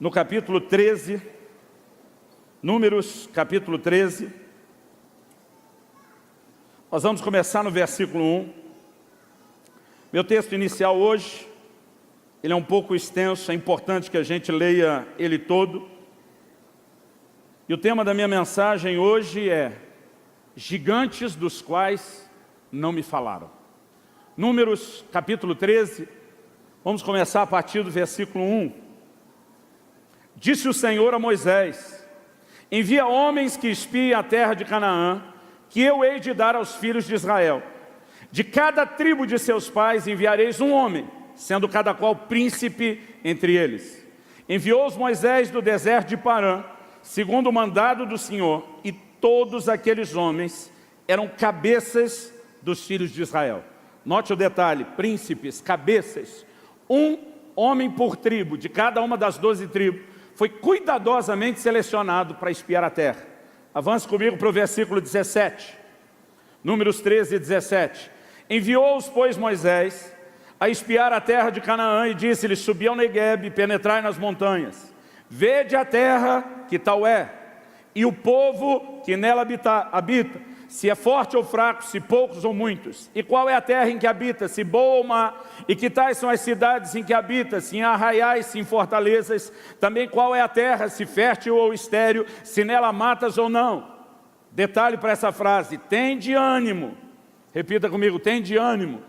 no capítulo 13, Números, capítulo 13. Nós vamos começar no versículo 1. Meu texto inicial hoje, ele é um pouco extenso, é importante que a gente leia ele todo. E o tema da minha mensagem hoje é gigantes dos quais não me falaram. Números, capítulo 13, vamos começar a partir do versículo 1. Disse o Senhor a Moisés: envia homens que espiem a terra de Canaã, que eu hei de dar aos filhos de Israel. De cada tribo de seus pais enviareis um homem, sendo cada qual príncipe entre eles. Enviou-os Moisés do deserto de Parã, segundo o mandado do Senhor, e todos aqueles homens eram cabeças dos filhos de Israel. Note o detalhe: príncipes, cabeças, um homem por tribo, de cada uma das 12 tribos, foi cuidadosamente selecionado para espiar a terra. Avance comigo para o versículo 17. Números 13, 17. Enviou-os, pois, Moisés a espiar a terra de Canaã e disse-lhes: subi ao Neguebe e penetrai nas montanhas. Vede a terra, que tal é, e o povo que nela habita, se é forte ou fraco, se poucos ou muitos. E qual é a terra em que habita, se boa ou má, e que tais são as cidades em que habita, se em arraiais, se em fortalezas. Também qual é a terra, se fértil ou estéril, se nela matas ou não. Detalhe para essa frase: tem de ânimo. Repita comigo: tem de ânimo.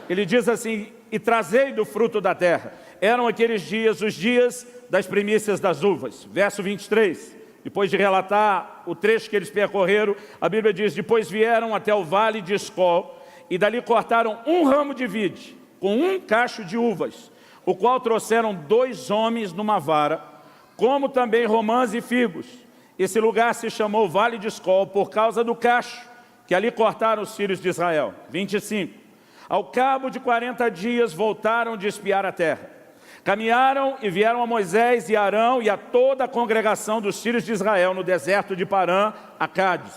Ele diz assim: e trazei do fruto da terra. Eram aqueles dias, os dias das primícias das uvas. Verso 23. Depois de relatar o trecho que eles percorreram, a Bíblia diz: depois vieram até o vale de Escol, e dali cortaram um ramo de vide, com um cacho de uvas, o qual trouxeram 2 homens numa vara, como também romãs e figos. Esse lugar se chamou Vale de Escol por causa do cacho, que ali cortaram os filhos de Israel. 25. Ao cabo de 40 dias voltaram de espiar a terra. Caminharam e vieram a Moisés e Arão e a toda a congregação dos filhos de Israel no deserto de Parã, a Cádiz.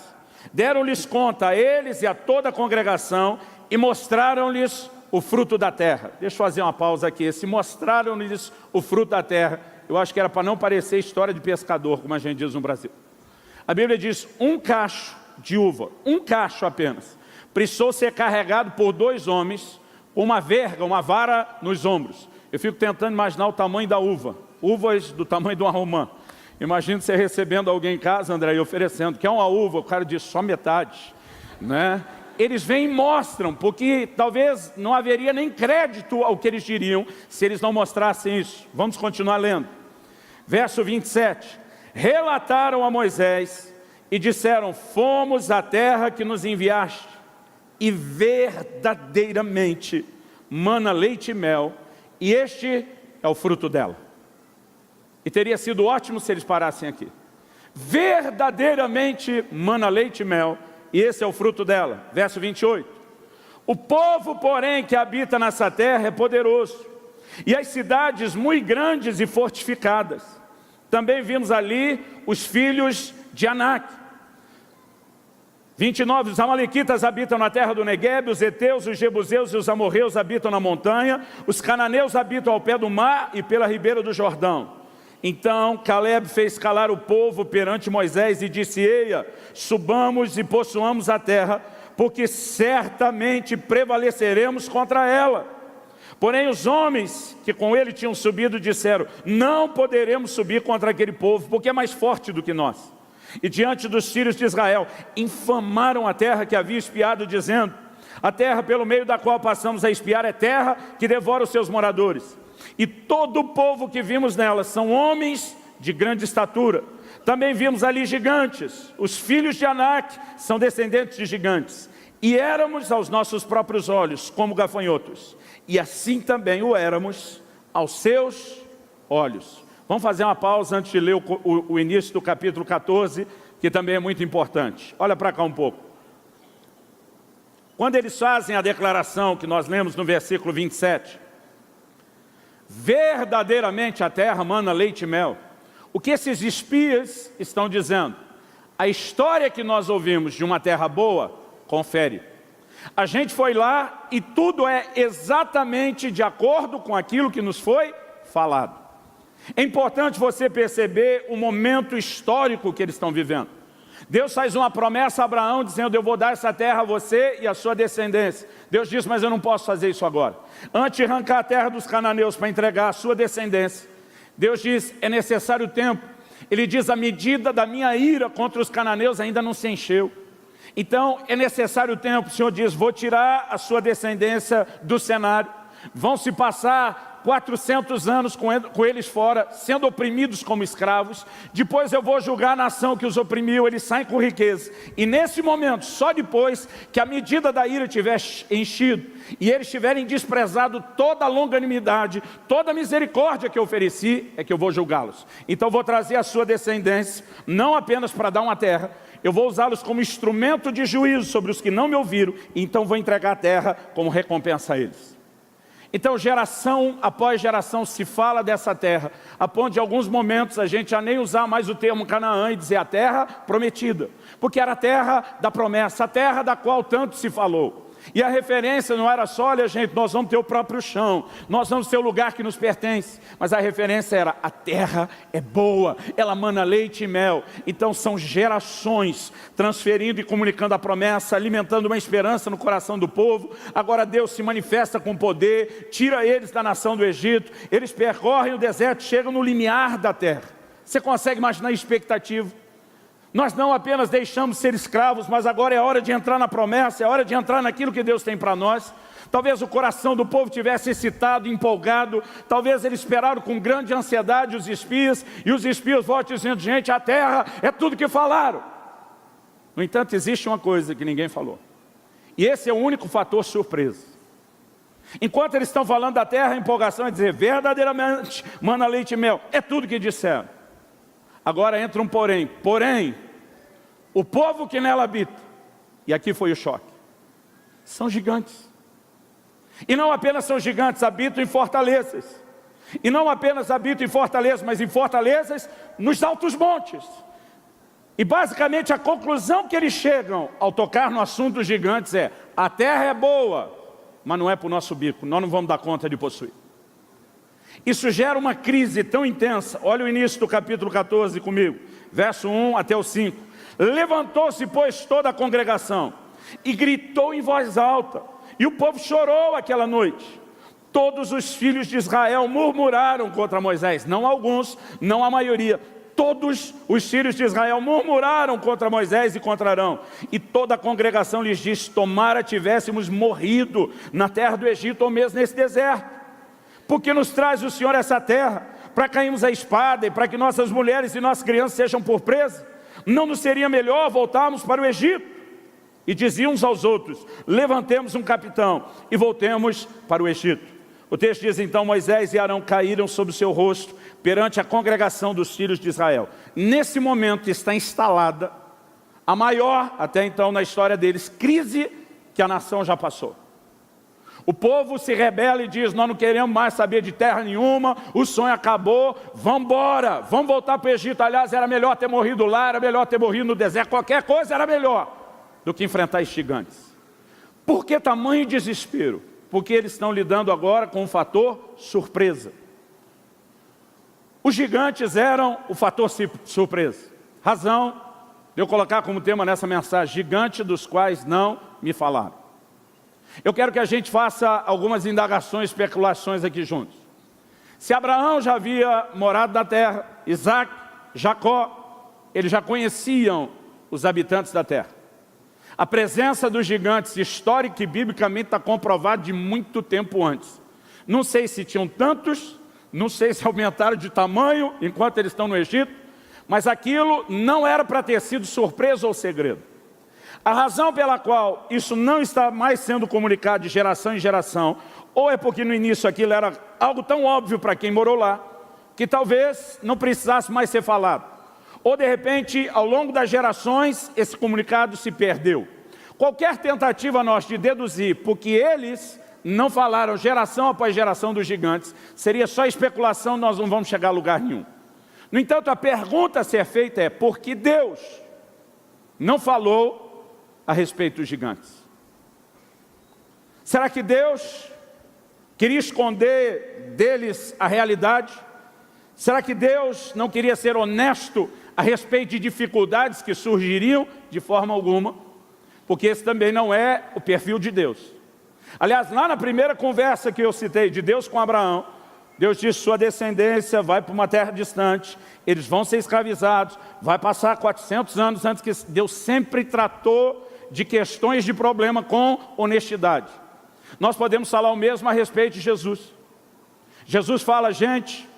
Deram-lhes conta a eles e a toda a congregação e mostraram-lhes o fruto da terra. Deixa eu fazer uma pausa aqui. Se mostraram-lhes o fruto da terra, eu acho que era para não parecer história de pescador, como a gente diz no Brasil. A Bíblia diz: um cacho de uva, um cacho apenas, precisou ser carregado por 2 homens, uma verga, uma vara nos ombros. Eu fico tentando imaginar o tamanho da uva, uvas do tamanho de uma romã. Imagina você recebendo alguém em casa, André, e oferecendo: quer uma uva? O cara diz: só metade, né? Eles vêm e mostram, porque talvez não haveria nem crédito ao que eles diriam se eles não mostrassem isso. Vamos continuar lendo. Verso 27. Relataram a Moisés e disseram: fomos à terra que nos enviaste, e verdadeiramente mana leite e mel, e este é o fruto dela. E teria sido ótimo se eles parassem aqui. Verdadeiramente mana leite e mel, e esse é o fruto dela. Verso 28. O povo, porém, que habita nessa terra é poderoso, e as cidades muito grandes e fortificadas. Também vimos ali os filhos de Anak. 29, os amalequitas habitam na terra do Neguebe, os heteus, os jebuseus e os amorreus habitam na montanha, os cananeus habitam ao pé do mar e pela ribeira do Jordão. Então Caleb fez calar o povo perante Moisés e disse: eia, subamos e possuamos a terra, porque certamente prevaleceremos contra ela. Porém os homens que com ele tinham subido disseram: não poderemos subir contra aquele povo, porque é mais forte do que nós. E diante dos filhos de Israel, infamaram a terra que havia espiado, dizendo: a terra pelo meio da qual passamos a espiar é terra que devora os seus moradores. E todo o povo que vimos nela são homens de grande estatura. Também vimos ali gigantes. Os filhos de Anak são descendentes de gigantes. E éramos aos nossos próprios olhos como gafanhotos. E assim também o éramos aos seus olhos. Vamos fazer uma pausa antes de ler o início do capítulo 14, que também é muito importante. Olha para cá um pouco. Quando eles fazem a declaração que nós lemos no versículo 27, verdadeiramente a terra mana leite e mel, o que esses espias estão dizendo? A história que nós ouvimos de uma terra boa, confere. A gente foi lá e tudo é exatamente de acordo com aquilo que nos foi falado. É importante você perceber o momento histórico que eles estão vivendo. Deus faz uma promessa a Abraão, dizendo: eu vou dar essa terra a você e a sua descendência. Deus diz: mas eu não posso fazer isso agora. Antes de arrancar a terra dos cananeus para entregar a sua descendência, Deus diz: é necessário tempo. Ele diz: a medida da minha ira contra os cananeus ainda não se encheu. Então é necessário tempo. O Senhor diz: vou tirar a sua descendência do cenário. Vão se passar 400 anos com eles fora, sendo oprimidos como escravos. Depois eu vou julgar a nação que os oprimiu, eles saem com riqueza. E nesse momento, só depois que a medida da ira tiver enchido, e eles tiverem desprezado toda a longanimidade, toda a misericórdia que eu ofereci, é que eu vou julgá-los. Então vou trazer a sua descendência, não apenas para dar uma terra, eu vou usá-los como instrumento de juízo sobre os que não me ouviram, e então vou entregar a terra como recompensa a eles. Então, geração após geração se fala dessa terra, a ponto de alguns momentos a gente já nem usar mais o termo Canaã e dizer a terra prometida, porque era a terra da promessa, a terra da qual tanto se falou. E a referência não era só: olha gente, nós vamos ter o próprio chão, nós vamos ter o lugar que nos pertence. Mas a referência era: a terra é boa, ela mana leite e mel. Então são gerações transferindo e comunicando a promessa, alimentando uma esperança no coração do povo. Agora Deus se manifesta com poder, tira eles da nação do Egito, eles percorrem o deserto, chegam no limiar da terra. Você consegue imaginar a expectativa? Nós não apenas deixamos ser escravos, mas agora é hora de entrar na promessa, é hora de entrar naquilo que Deus tem para nós. Talvez o coração do povo tivesse excitado, empolgado, talvez eles esperaram com grande ansiedade os espias, e os espias voltam dizendo: gente, a terra é tudo que falaram. No entanto, existe uma coisa que ninguém falou, e esse é o único fator surpresa. Enquanto eles estão falando da terra, a empolgação é dizer: verdadeiramente mana leite e mel, é tudo que disseram. Agora entra um porém, o povo que nela habita, e aqui foi o choque, são gigantes. E não apenas são gigantes, habitam em fortalezas. E não apenas habitam em fortalezas, mas em fortalezas nos altos montes. E basicamente a conclusão que eles chegam ao tocar no assunto dos gigantes é: a terra é boa, mas não é para o nosso bico, nós não vamos dar conta de possuir. Isso gera uma crise tão intensa. Olha o início do capítulo 14 comigo, verso 1 até o 5. Levantou-se, pois, toda a congregação e gritou em voz alta, e o povo chorou aquela noite. Todos os filhos de Israel murmuraram contra Moisés, não alguns, não a maioria. Todos os filhos de Israel murmuraram contra Moisés e contra Arão. E toda a congregação lhes disse: tomara tivéssemos morrido na terra do Egito, ou mesmo nesse deserto. Porque nos traz o Senhor essa terra para cairmos a espada e para que nossas mulheres e nossas crianças sejam por presa? Não nos seria melhor voltarmos para o Egito? E diziam uns aos outros: levantemos um capitão e voltemos para o Egito. O texto diz: então Moisés e Arão caíram sobre o seu rosto perante a congregação dos filhos de Israel. Nesse momento está instalada a maior, até então na história deles, crise que a nação já passou. O povo se rebela e diz: nós não queremos mais saber de terra nenhuma, o sonho acabou, vamos embora, vamos voltar para o Egito. Aliás, era melhor ter morrido lá, era melhor ter morrido no deserto, qualquer coisa era melhor do que enfrentar esses gigantes. Por que tamanho desespero? Porque eles estão lidando agora com um fator surpresa. Os gigantes eram o fator surpresa. Razão de eu colocar como tema nessa mensagem: gigante dos quais não me falaram. Eu quero que a gente faça algumas indagações, especulações aqui juntos. Se Abraão já havia morado na terra, Isaac, Jacó, eles já conheciam os habitantes da terra. A presença dos gigantes, histórica e biblicamente, está comprovada de muito tempo antes. Não sei se tinham tantos, não sei se aumentaram de tamanho enquanto eles estão no Egito, mas aquilo não era para ter sido surpresa ou segredo. A razão pela qual isso não está mais sendo comunicado de geração em geração, ou é porque no início aquilo era algo tão óbvio para quem morou lá, que talvez não precisasse mais ser falado. Ou de repente, ao longo das gerações, esse comunicado se perdeu. Qualquer tentativa nossa de deduzir porque eles não falaram geração após geração dos gigantes, seria só especulação, nós não vamos chegar a lugar nenhum. No entanto, a pergunta a ser feita é: por que Deus não falou a respeito dos gigantes? Será que Deus queria esconder deles a realidade? Será que Deus não queria ser honesto a respeito de dificuldades que surgiriam? De forma alguma, porque esse também não é o perfil de Deus. Aliás, lá na primeira conversa que eu citei de Deus com Abraão, Deus disse: sua descendência vai para uma terra distante, eles vão ser escravizados, vai passar 400 anos antes que... Deus sempre tratou de questões de problema com honestidade. Nós podemos falar o mesmo a respeito de Jesus. Jesus fala: gente,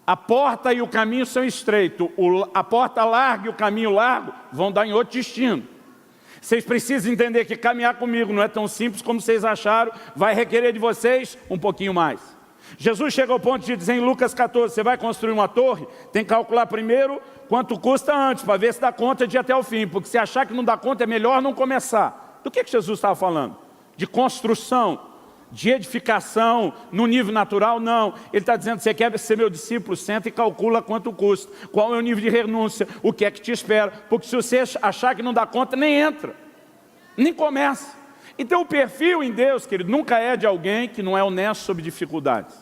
a porta e o caminho são estreitos, a porta larga e o caminho largo vão dar em outro destino. Vocês precisam entender que caminhar comigo não é tão simples como vocês acharam, vai requerer de vocês um pouquinho mais. Jesus chega ao ponto de dizer em Lucas 14, você vai construir uma torre, tem que calcular primeiro quanto custa antes, para ver se dá conta de ir até o fim, porque se achar que não dá conta é melhor não começar. Do que Jesus estava falando? De construção, de edificação no nível natural? Não. Ele está dizendo: você quer ser meu discípulo? Senta e calcula quanto custa, qual é o nível de renúncia, o que é que te espera, porque se você achar que não dá conta, nem entra, nem começa. Então o perfil em Deus, querido, nunca é de alguém que não é honesto sobre dificuldades.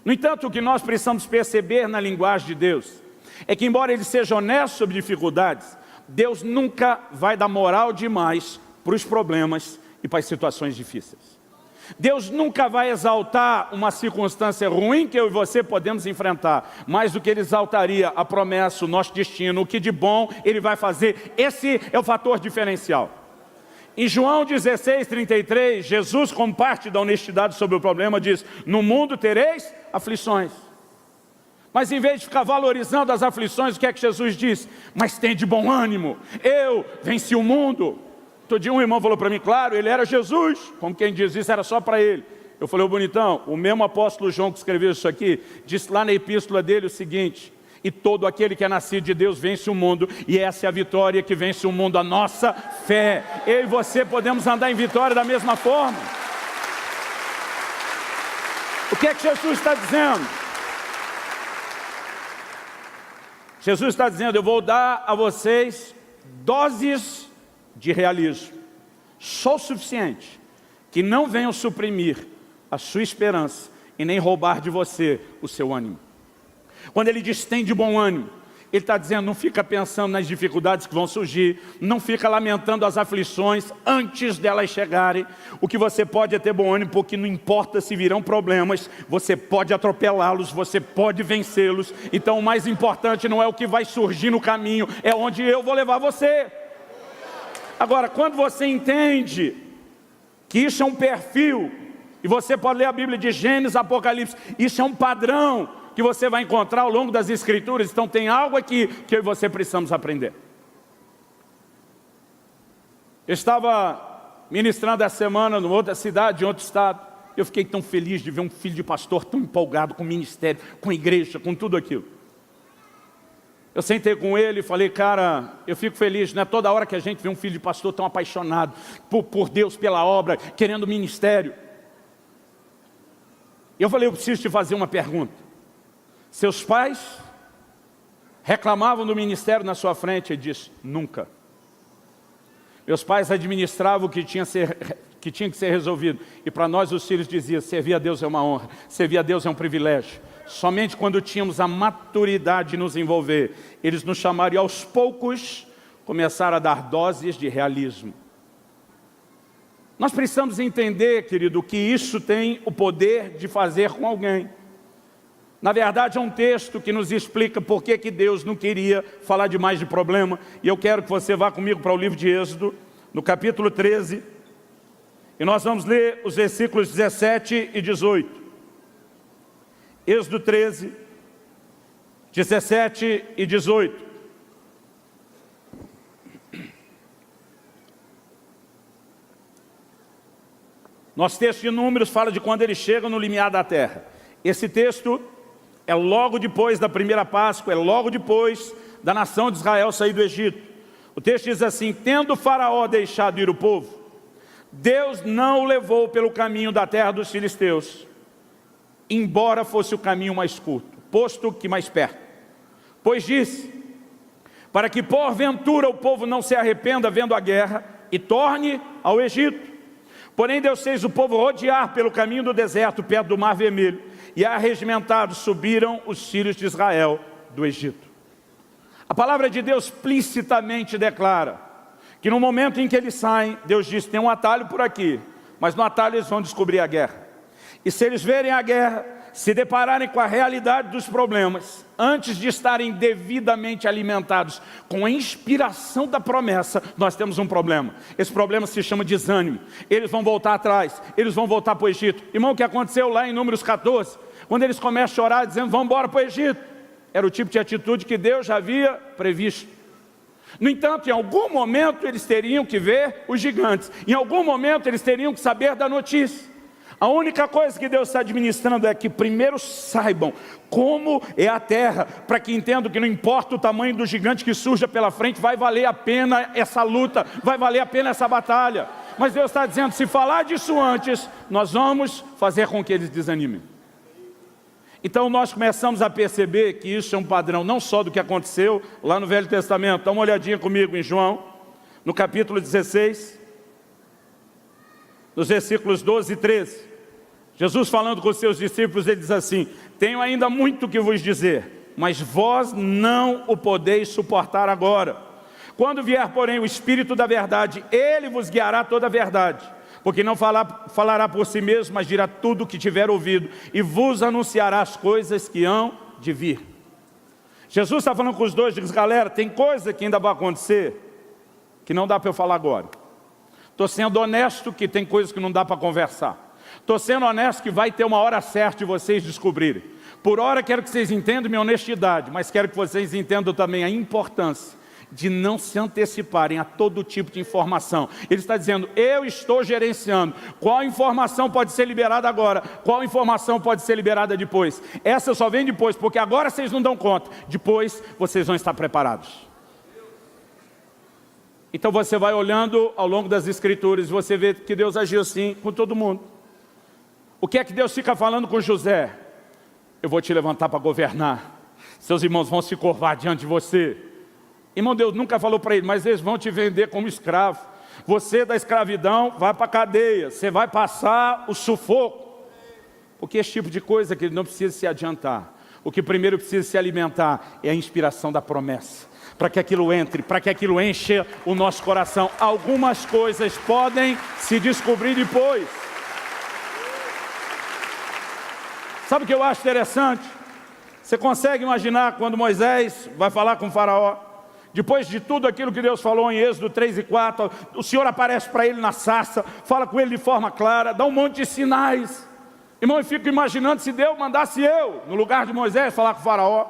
No entanto, o que nós precisamos perceber na linguagem de Deus é que, embora Ele seja honesto sobre dificuldades, Deus nunca vai dar moral demais para os problemas e para as situações difíceis. Deus nunca vai exaltar uma circunstância ruim que eu e você podemos enfrentar, mais do que Ele exaltaria a promessa, o nosso destino, o que de bom Ele vai fazer. Esse é o fator diferencial. Em João 16:33, Jesus, como parte da honestidade sobre o problema, diz: no mundo tereis aflições. Mas em vez de ficar valorizando as aflições, o que é que Jesus diz? Mas tem de bom ânimo, eu venci o mundo. Outro dia um irmão falou para mim: claro, ele era Jesus, como quem diz, isso era só para ele. Eu falei: ô bonitão, o mesmo apóstolo João que escreveu isso aqui, disse lá na epístola dele o seguinte: e todo aquele que é nascido de Deus vence o mundo, e essa é a vitória que vence o mundo, a nossa fé. Eu e você podemos andar em vitória da mesma forma. O que é que Jesus está dizendo? Jesus está dizendo: eu vou dar a vocês doses de realismo, só o suficiente, que não venham suprimir a sua esperança e nem roubar de você o seu ânimo. Quando Ele diz tem de bom ânimo, Ele está dizendo: não fica pensando nas dificuldades que vão surgir, não fica lamentando as aflições antes delas chegarem. O que você pode é ter bom ânimo, porque não importa se virão problemas, você pode atropelá-los, você pode vencê-los. Então o mais importante não é o que vai surgir no caminho, é onde eu vou levar você. Agora, quando você entende que isso é um perfil, e você pode ler a Bíblia de Gênesis, Apocalipse, isso é um padrão que você vai encontrar ao longo das Escrituras. Então tem algo aqui que eu e você precisamos aprender. Eu estava ministrando essa semana em outra cidade, em outro estado. Eu fiquei tão feliz de ver um filho de pastor tão empolgado com o ministério, com a igreja, com tudo aquilo. Eu sentei com ele e falei: cara, eu fico feliz, não é toda hora que a gente vê um filho de pastor tão apaixonado por Deus, pela obra, querendo ministério. E eu falei: eu preciso te fazer uma pergunta. Seus pais reclamavam do ministério na sua frente? Ele disse: nunca. Meus pais administravam o que tinha que ser resolvido. E para nós os filhos diziam: servir a Deus é uma honra, servir a Deus é um privilégio. Somente quando tínhamos a maturidade de nos envolver, eles nos chamaram, e aos poucos começaram a dar doses de realismo. Nós precisamos entender, querido, que isso tem o poder de fazer com alguém. Na verdade, é um texto que nos explica por que Deus não queria falar demais de problema. E eu quero que você vá comigo para o livro de Êxodo, no capítulo 13. E nós vamos ler os versículos 17 e 18. Êxodo 13, 17 e 18. Nosso texto de Números fala de quando eles chegam no limiar da terra. Esse texto é logo depois da primeira Páscoa, é logo depois da nação de Israel sair do Egito. O texto diz assim: tendo Faraó deixado ir o povo, Deus não o levou pelo caminho da terra dos filisteus, embora fosse o caminho mais curto, posto que mais perto. Pois disse: para que porventura o povo não se arrependa vendo a guerra e torne ao Egito. Porém Deus fez o povo rodear pelo caminho do deserto, perto do Mar Vermelho, e arregimentados subiram os filhos de Israel do Egito. A palavra de Deus explicitamente declara que no momento em que eles saem, Deus diz, tem um atalho por aqui, mas no atalho eles vão descobrir a guerra. E se eles verem a guerra, se depararem com a realidade dos problemas, antes de estarem devidamente alimentados com a inspiração da promessa, nós temos um problema. Esse problema se chama desânimo. Eles vão voltar atrás, eles vão voltar para o Egito. Irmão, o que aconteceu lá em Números 14, quando eles começam a chorar, dizendo, vamos embora para o Egito, era o tipo de atitude que Deus já havia previsto. No entanto, em algum momento eles teriam que ver os gigantes, em algum momento eles teriam que saber da notícia. A única coisa que Deus está administrando é que primeiro saibam como é a terra, para que entendam que não importa o tamanho do gigante que surja pela frente, vai valer a pena essa luta, vai valer a pena essa batalha. Mas Deus está dizendo, se falar disso antes, nós vamos fazer com que eles desanimem. Então nós começamos a perceber que isso é um padrão não só do que aconteceu lá no Velho Testamento. Dá uma olhadinha comigo em João, no capítulo 16, nos versículos 12 e 13. Jesus falando com os seus discípulos, ele diz assim, tenho ainda muito que vos dizer, mas vós não o podeis suportar agora. Quando vier, porém, o Espírito da verdade, ele vos guiará toda a verdade, porque não falará por si mesmo, mas dirá tudo o que tiver ouvido, e vos anunciará as coisas que hão de vir. Jesus está falando com os dois, diz, galera, tem coisa que ainda vai acontecer, que não dá para eu falar agora. Estou sendo honesto que tem coisas que não dá para conversar. Estou sendo honesto que vai ter uma hora certa de vocês descobrirem. Por hora quero que vocês entendam minha honestidade, mas quero que vocês entendam também a importância de não se anteciparem a todo tipo de informação. Ele está dizendo, eu estou gerenciando. Qual informação pode ser liberada agora? Qual informação pode ser liberada depois? Essa só vem depois, porque agora vocês não dão conta. Depois vocês vão estar preparados. Então você vai olhando ao longo das Escrituras, você vê que Deus agiu assim com todo mundo. O que é que Deus fica falando com José? Eu vou te levantar para governar. Seus irmãos vão se curvar diante de você. Irmão, Deus nunca falou para ele, mas eles vão te vender como escravo. Você da escravidão vai para a cadeia. Você vai passar o sufoco. Porque esse tipo de coisa que ele não precisa se adiantar. O que primeiro precisa se alimentar é a inspiração da promessa. Para que aquilo entre, para que aquilo encha o nosso coração. Algumas coisas podem se descobrir depois. Sabe o que eu acho interessante? Você consegue imaginar quando Moisés vai falar com o faraó? Depois de tudo aquilo que Deus falou em Êxodo 3 e 4, o Senhor aparece para ele na sarça, fala com ele de forma clara, dá um monte de sinais. Irmão, eu fico imaginando se Deus mandasse eu, no lugar de Moisés, falar com o faraó.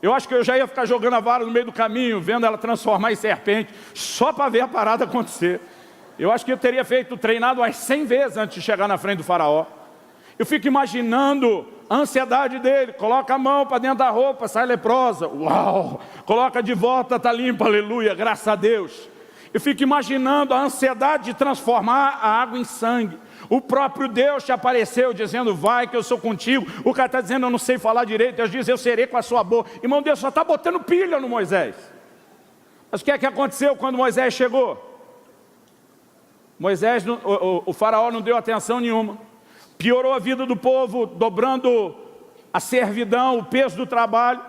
Eu acho que eu já ia ficar jogando a vara no meio do caminho, vendo ela transformar em serpente, só para ver a parada acontecer. Eu acho que eu teria treinado umas 100 vezes antes de chegar na frente do faraó. Eu fico imaginando a ansiedade dele, coloca a mão para dentro da roupa, sai leprosa, uau, coloca de volta, está limpa, aleluia, graças a Deus. Eu fico imaginando a ansiedade de transformar a água em sangue. O próprio Deus te apareceu dizendo, vai que eu sou contigo. O cara está dizendo, eu não sei falar direito. Deus diz, eu serei com a sua boca. Irmão, Deus só está botando pilha no Moisés. Mas o que é que aconteceu quando Moisés chegou? Moisés, o faraó não deu atenção nenhuma. Piorou a vida do povo, dobrando a servidão, o peso do trabalho.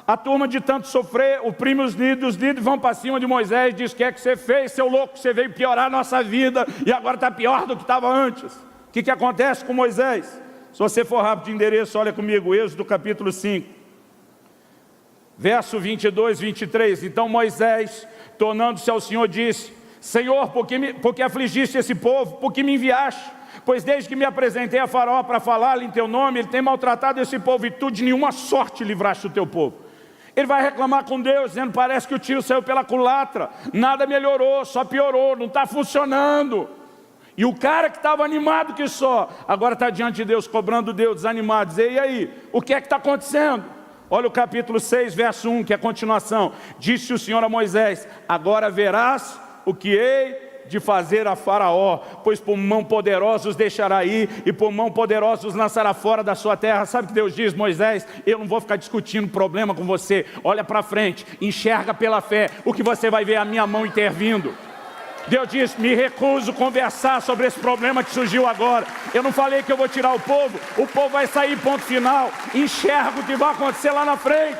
A turma de tanto sofrer, oprime os líderes vão para cima de Moisés e diz, o que é que você fez, seu louco? Você veio piorar a nossa vida e agora está pior do que estava antes. O que acontece com Moisés? Se você for rápido de endereço, olha comigo, Êxodo capítulo 5, verso 22, 23. Então Moisés, tornando-se ao Senhor, disse, Senhor, por que afligiste esse povo? Por que me enviaste? Pois desde que me apresentei a Faraó para falar-lhe em teu nome, ele tem maltratado esse povo, e tu de nenhuma sorte livraste o teu povo. Ele vai reclamar com Deus, dizendo, parece que o tiro saiu pela culatra, nada melhorou, só piorou, não está funcionando. E o cara que estava animado que só, agora está diante de Deus, cobrando Deus, desanimado, dizer, e aí, o que é que está acontecendo? Olha o capítulo 6, verso 1, que é a continuação. Disse o Senhor a Moisés, agora verás o que hei de fazer a Faraó, pois por mão poderosos deixará ir, e por mão poderosos lançará fora da sua terra. Sabe o que Deus diz, Moisés? Eu não vou ficar discutindo problema com você, olha para frente, enxerga pela fé, o que você vai ver é a minha mão intervindo. Deus diz, me recuso a conversar sobre esse problema que surgiu agora. Eu não falei que eu vou tirar o povo vai sair, ponto final. Enxerga o que vai acontecer lá na frente.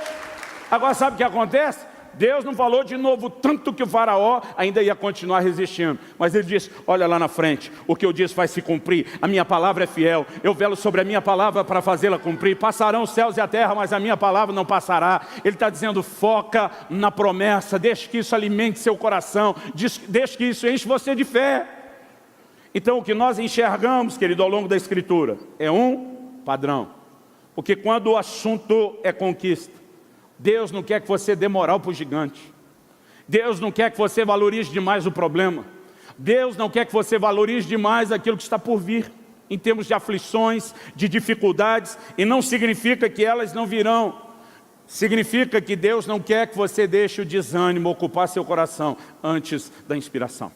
Agora sabe o que acontece? Deus não falou de novo, tanto que o faraó ainda ia continuar resistindo. Mas ele disse, olha lá na frente, o que eu disse vai se cumprir. A minha palavra é fiel, eu velo sobre a minha palavra para fazê-la cumprir. Passarão os céus e a terra, mas a minha palavra não passará. Ele está dizendo, foca na promessa, deixe que isso alimente seu coração, deixe que isso enche você de fé. Então o que nós enxergamos, querido, ao longo da Escritura, é um padrão. Porque quando o assunto é conquista, Deus não quer que você dê moral para o gigante. Deus não quer que você valorize demais o problema. Deus não quer que você valorize demais aquilo que está por vir, em termos de aflições, de dificuldades, e não significa que elas não virão. Significa que Deus não quer que você deixe o desânimo ocupar seu coração antes da inspiração.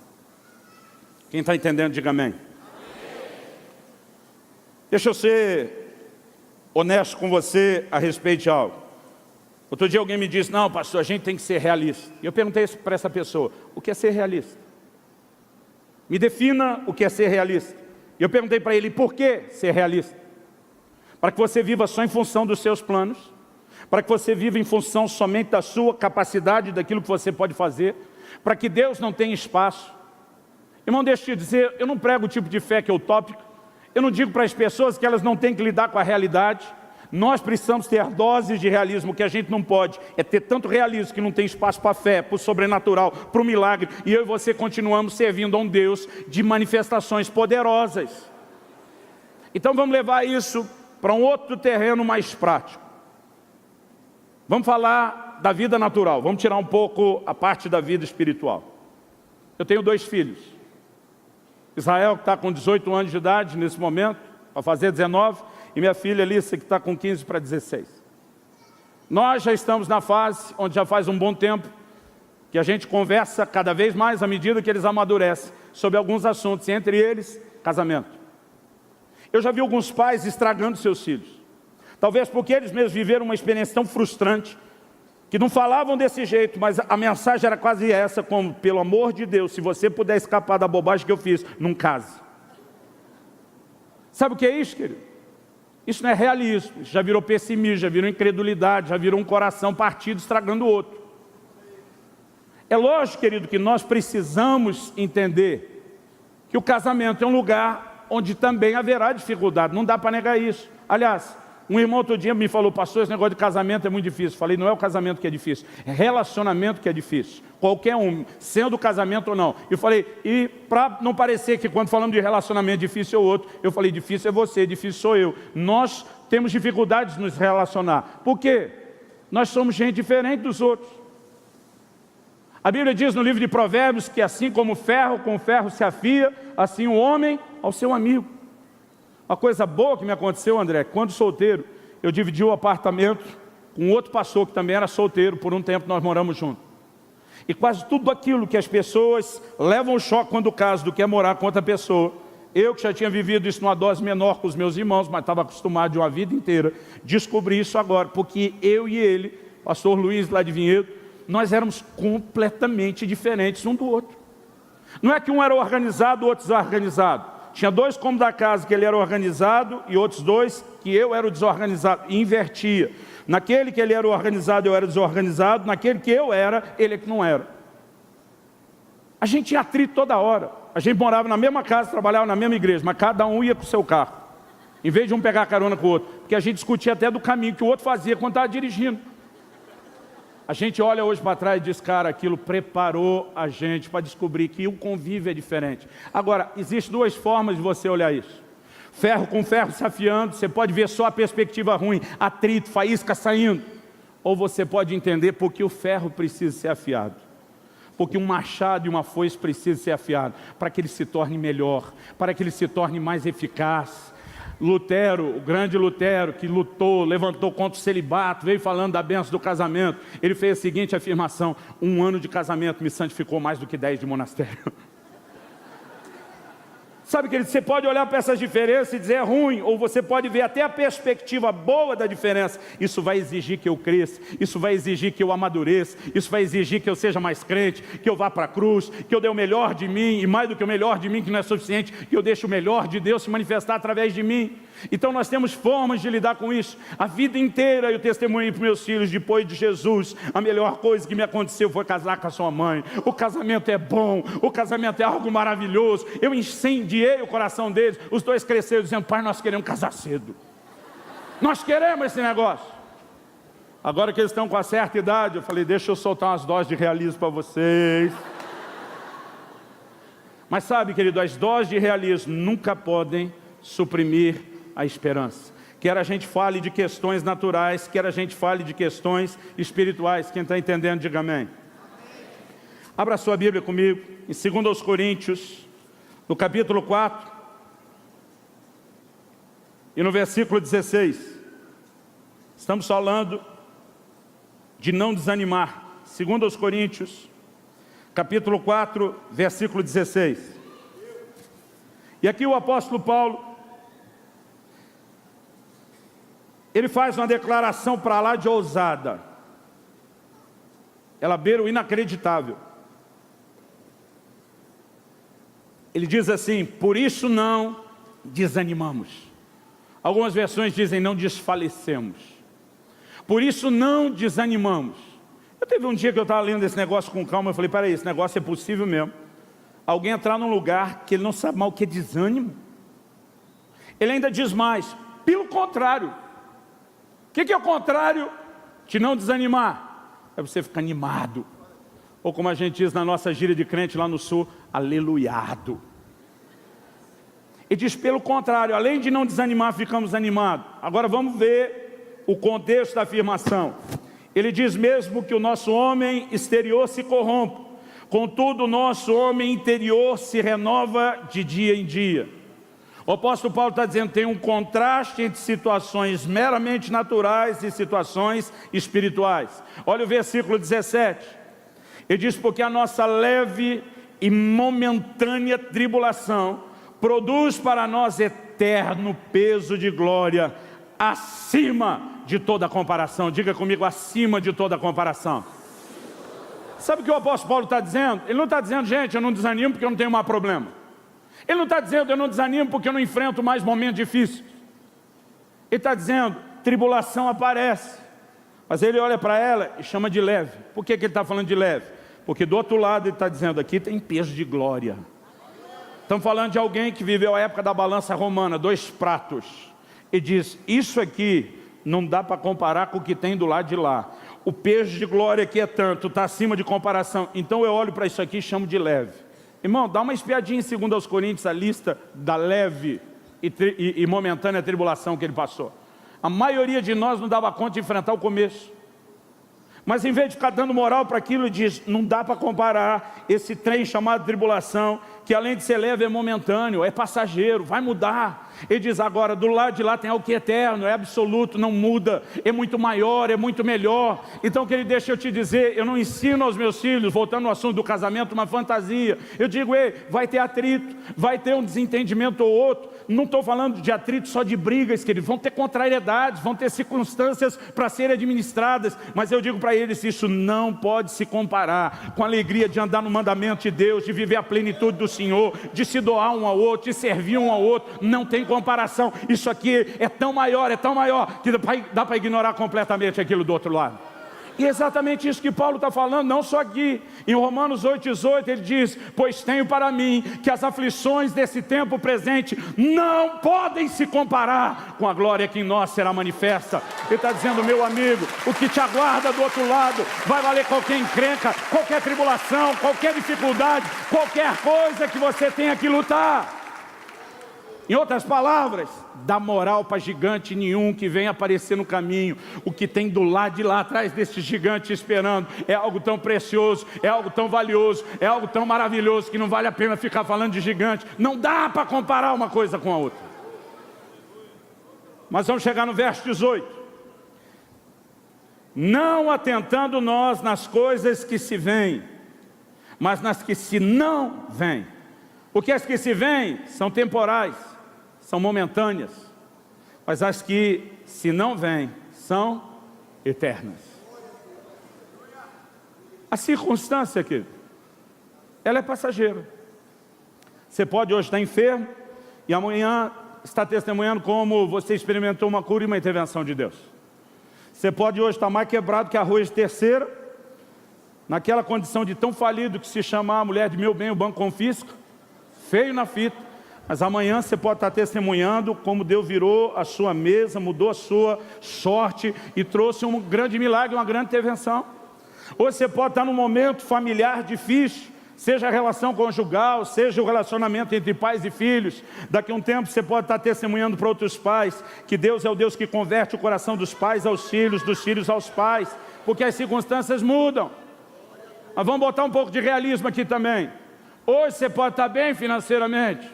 Quem está entendendo, diga amém. Deixa eu ser honesto com você a respeito de algo. Outro dia alguém me disse, não pastor, a gente tem que ser realista. E eu perguntei para essa pessoa, o que é ser realista? Me defina o que é ser realista. E eu perguntei para ele, por que ser realista? Para que você viva só em função dos seus planos, para que você viva em função somente da sua capacidade, daquilo que você pode fazer, para que Deus não tenha espaço. Irmão, deixa eu te dizer, eu não prego o tipo de fé que é utópico, eu não digo para as pessoas que elas não têm que lidar com a realidade. Nós precisamos ter doses de realismo. O que a gente não pode é ter tanto realismo que não tem espaço para a fé, para o sobrenatural, para o milagre. E eu e você continuamos servindo a um Deus de manifestações poderosas. Então vamos levar isso para um outro terreno mais prático. Vamos falar da vida natural. Vamos tirar um pouco a parte da vida espiritual. Eu tenho 2 filhos. Israel, que está com 18 anos de idade nesse momento, vai fazer 19, e minha filha Alissa, que está com 15 para 16. Nós já estamos na fase onde já faz um bom tempo que a gente conversa cada vez mais à medida que eles amadurecem sobre alguns assuntos, entre eles, casamento. Eu já vi alguns pais estragando seus filhos. Talvez porque eles mesmos viveram uma experiência tão frustrante, que não falavam desse jeito, mas a mensagem era quase essa, como, pelo amor de Deus, se você puder escapar da bobagem que eu fiz, não case. Sabe o que é isso, querido? Isso não é realismo, isso já virou pessimismo, já virou incredulidade, já virou um coração partido estragando o outro. É lógico, querido, que nós precisamos entender que o casamento é um lugar onde também haverá dificuldade, não dá para negar isso. Aliás, um irmão outro dia me falou, pastor, esse negócio de casamento é muito difícil. Falei, não é o casamento que é difícil, é relacionamento que é difícil. Qualquer um, sendo casamento ou não. Eu falei, e para não parecer que quando falamos de relacionamento difícil é o outro, eu falei, difícil é você, difícil sou eu. Nós temos dificuldades de nos relacionar. Por quê? Nós somos gente diferente dos outros. A Bíblia diz no livro de Provérbios que assim como ferro com ferro se afia, assim o homem ao seu amigo. Uma coisa boa que me aconteceu, André, quando solteiro, eu dividi o apartamento com outro pastor que também era solteiro, por um tempo nós moramos juntos. E quase tudo aquilo que as pessoas levam o choque quando casam do que é morar com outra pessoa, eu que já tinha vivido isso numa dose menor com os meus irmãos, mas estava acostumado de uma vida inteira, descobri isso agora, porque eu e ele, pastor Luiz lá de Vinhedo, nós éramos completamente diferentes um do outro. Não é que um era organizado, o outro desorganizado. Tinha 2 cômodos da casa que ele era organizado e outros 2 que eu era o desorganizado. E invertia. Naquele que ele era organizado, eu era desorganizado. Naquele que eu era, ele é que não era. A gente tinha atrito toda hora. A gente morava na mesma casa, trabalhava na mesma igreja, mas cada um ia com o seu carro. Em vez de um pegar carona com o outro. Porque a gente discutia até do caminho que o outro fazia quando estava dirigindo. A gente olha hoje para trás e diz, cara, aquilo preparou a gente para descobrir que o convívio é diferente. Agora, existem 2 formas de você olhar isso. Ferro com ferro se afiando, você pode ver só a perspectiva ruim, atrito, faísca saindo. Ou você pode entender porque o ferro precisa ser afiado. Porque um machado e uma foice precisam ser afiados, para que ele se torne melhor, para que ele se torne mais eficaz. Lutero, o grande Lutero, que lutou, levantou contra o celibato, veio falando da bênção do casamento, ele fez a seguinte afirmação, 1 ano de casamento me santificou mais do que 10 de monastério. Sabe, querido, você pode olhar para essas diferenças e dizer é ruim, ou você pode ver até a perspectiva boa da diferença. Isso vai exigir que eu cresça, isso vai exigir que eu amadureça, isso vai exigir que eu seja mais crente, que eu vá para a cruz, que eu dê o melhor de mim, e mais do que o melhor de mim, que não é suficiente, que eu deixe o melhor de Deus se manifestar através de mim. Então nós temos formas de lidar com isso. A vida inteira eu testemunhei para meus filhos, depois de Jesus, a melhor coisa que me aconteceu foi casar com a sua mãe. O casamento é bom, o casamento é algo maravilhoso. Eu incendiei o coração deles. Os dois cresceram dizendo, pai, nós queremos casar cedo. Nós queremos esse negócio. Agora que eles estão com a certa idade, eu falei, deixa eu soltar umas doses de realismo para vocês. Mas sabe, querido, as doses de realismo nunca podem suprimir a esperança. Quer a gente fale de questões naturais, quer a gente fale de questões espirituais. Quem está entendendo, diga amém. Abra sua Bíblia comigo, em 2 Coríntios, no capítulo 4, e no versículo 16. Estamos falando de não desanimar. 2 Coríntios, capítulo 4, versículo 16. E aqui o apóstolo Paulo, ele faz uma declaração para lá de ousada. Ela beira o inacreditável. Ele diz assim, por isso não desanimamos. Algumas versões dizem não desfalecemos. Por isso não desanimamos. Eu teve um dia que eu estava lendo esse negócio com calma, eu falei, peraí, esse negócio é possível mesmo. Alguém entrar num lugar que ele não sabe mal o que é desânimo. Ele ainda diz mais, pelo contrário. O que é o contrário de não desanimar? É você ficar animado. Ou como a gente diz na nossa gíria de crente lá no sul, aleluiado. Ele diz pelo contrário, além de não desanimar, ficamos animados. Agora vamos ver o contexto da afirmação. Ele diz mesmo que o nosso homem exterior se corrompe, contudo o nosso homem interior se renova de dia em dia. O apóstolo Paulo está dizendo que tem um contraste entre situações meramente naturais e situações espirituais. Olha o versículo 17. Ele diz, porque a nossa leve e momentânea tribulação produz para nós eterno peso de glória, acima de toda comparação. Diga comigo, acima de toda comparação. Sabe o que o apóstolo Paulo está dizendo? Ele não está dizendo, gente, eu não desanimo porque eu não tenho mais problema. Ele não está dizendo, eu não desanimo porque eu não enfrento mais momentos difíceis. Ele está dizendo, tribulação aparece. Mas ele olha para ela e chama de leve. Por que ele está falando de leve? Porque do outro lado ele está dizendo, aqui tem peso de glória. Estamos falando de alguém que viveu a época da balança romana, 2 pratos. E diz, isso aqui não dá para comparar com o que tem do lado de lá. O peso de glória aqui é tanto, está acima de comparação. Então eu olho para isso aqui e chamo de leve. Irmão, dá uma espiadinha em 2 Coríntios, a lista da leve e momentânea tribulação que ele passou. A maioria de nós não dava conta de enfrentar o começo. Mas em vez de ficar dando moral para aquilo, ele diz, não dá para comparar esse trem chamado tribulação, que além de ser leve é momentâneo, é passageiro, vai mudar. Ele diz agora, do lado de lá tem algo que é eterno, é absoluto, não muda, é muito maior, é muito melhor. Então, querido, deixa eu te dizer, eu não ensino aos meus filhos, voltando ao assunto do casamento, uma fantasia. Eu digo, ei, vai ter atrito, vai ter um desentendimento ou outro. Não estou falando de atrito só de brigas, querido, vão ter contrariedades, vão ter circunstâncias para serem administradas. Mas eu digo para eles, isso não pode se comparar com a alegria de andar no mandamento de Deus, de viver a plenitude do Senhor, de se doar um ao outro, de servir um ao outro. Não tem comparação. Isso aqui é tão maior, que dá para ignorar completamente aquilo do outro lado. E é exatamente isso que Paulo está falando, não só aqui. Em Romanos 8,18 ele diz, pois tenho para mim que as aflições desse tempo presente não podem se comparar com a glória que em nós será manifesta. Ele está dizendo, meu amigo, o que te aguarda do outro lado vai valer qualquer encrenca, qualquer tribulação, qualquer dificuldade, qualquer coisa que você tenha que lutar. Em outras palavras, dá moral para gigante nenhum que vem aparecer no caminho. O que tem do lado de lá atrás desse gigante esperando é algo tão precioso, é algo tão valioso, é algo tão maravilhoso que não vale a pena ficar falando de gigante. Não dá para comparar uma coisa com a outra. Mas vamos chegar no verso 18. Não atentando nós nas coisas que se veem, mas nas que se não veem. Porque as que se veem são temporais, são momentâneas, mas as que se não veem são eternas. A circunstância aqui, ela é passageira. Você pode hoje estar enfermo e amanhã está testemunhando como você experimentou uma cura e uma intervenção de Deus. Você pode hoje estar mais quebrado que arroz de terceira, naquela condição de tão falido que se chamar a mulher de meu bem, o banco confisca, feio na fita, mas amanhã você pode estar testemunhando como Deus virou a sua mesa, mudou a sua sorte e trouxe um grande milagre, uma grande intervenção. Ou você pode estar num momento familiar difícil, seja a relação conjugal, seja o relacionamento entre pais e filhos. Daqui a um tempo você pode estar testemunhando para outros pais que Deus é o Deus que converte o coração dos pais aos filhos, dos filhos aos pais, porque as circunstâncias mudam. Mas vamos botar um pouco de realismo aqui também. Hoje você pode estar bem financeiramente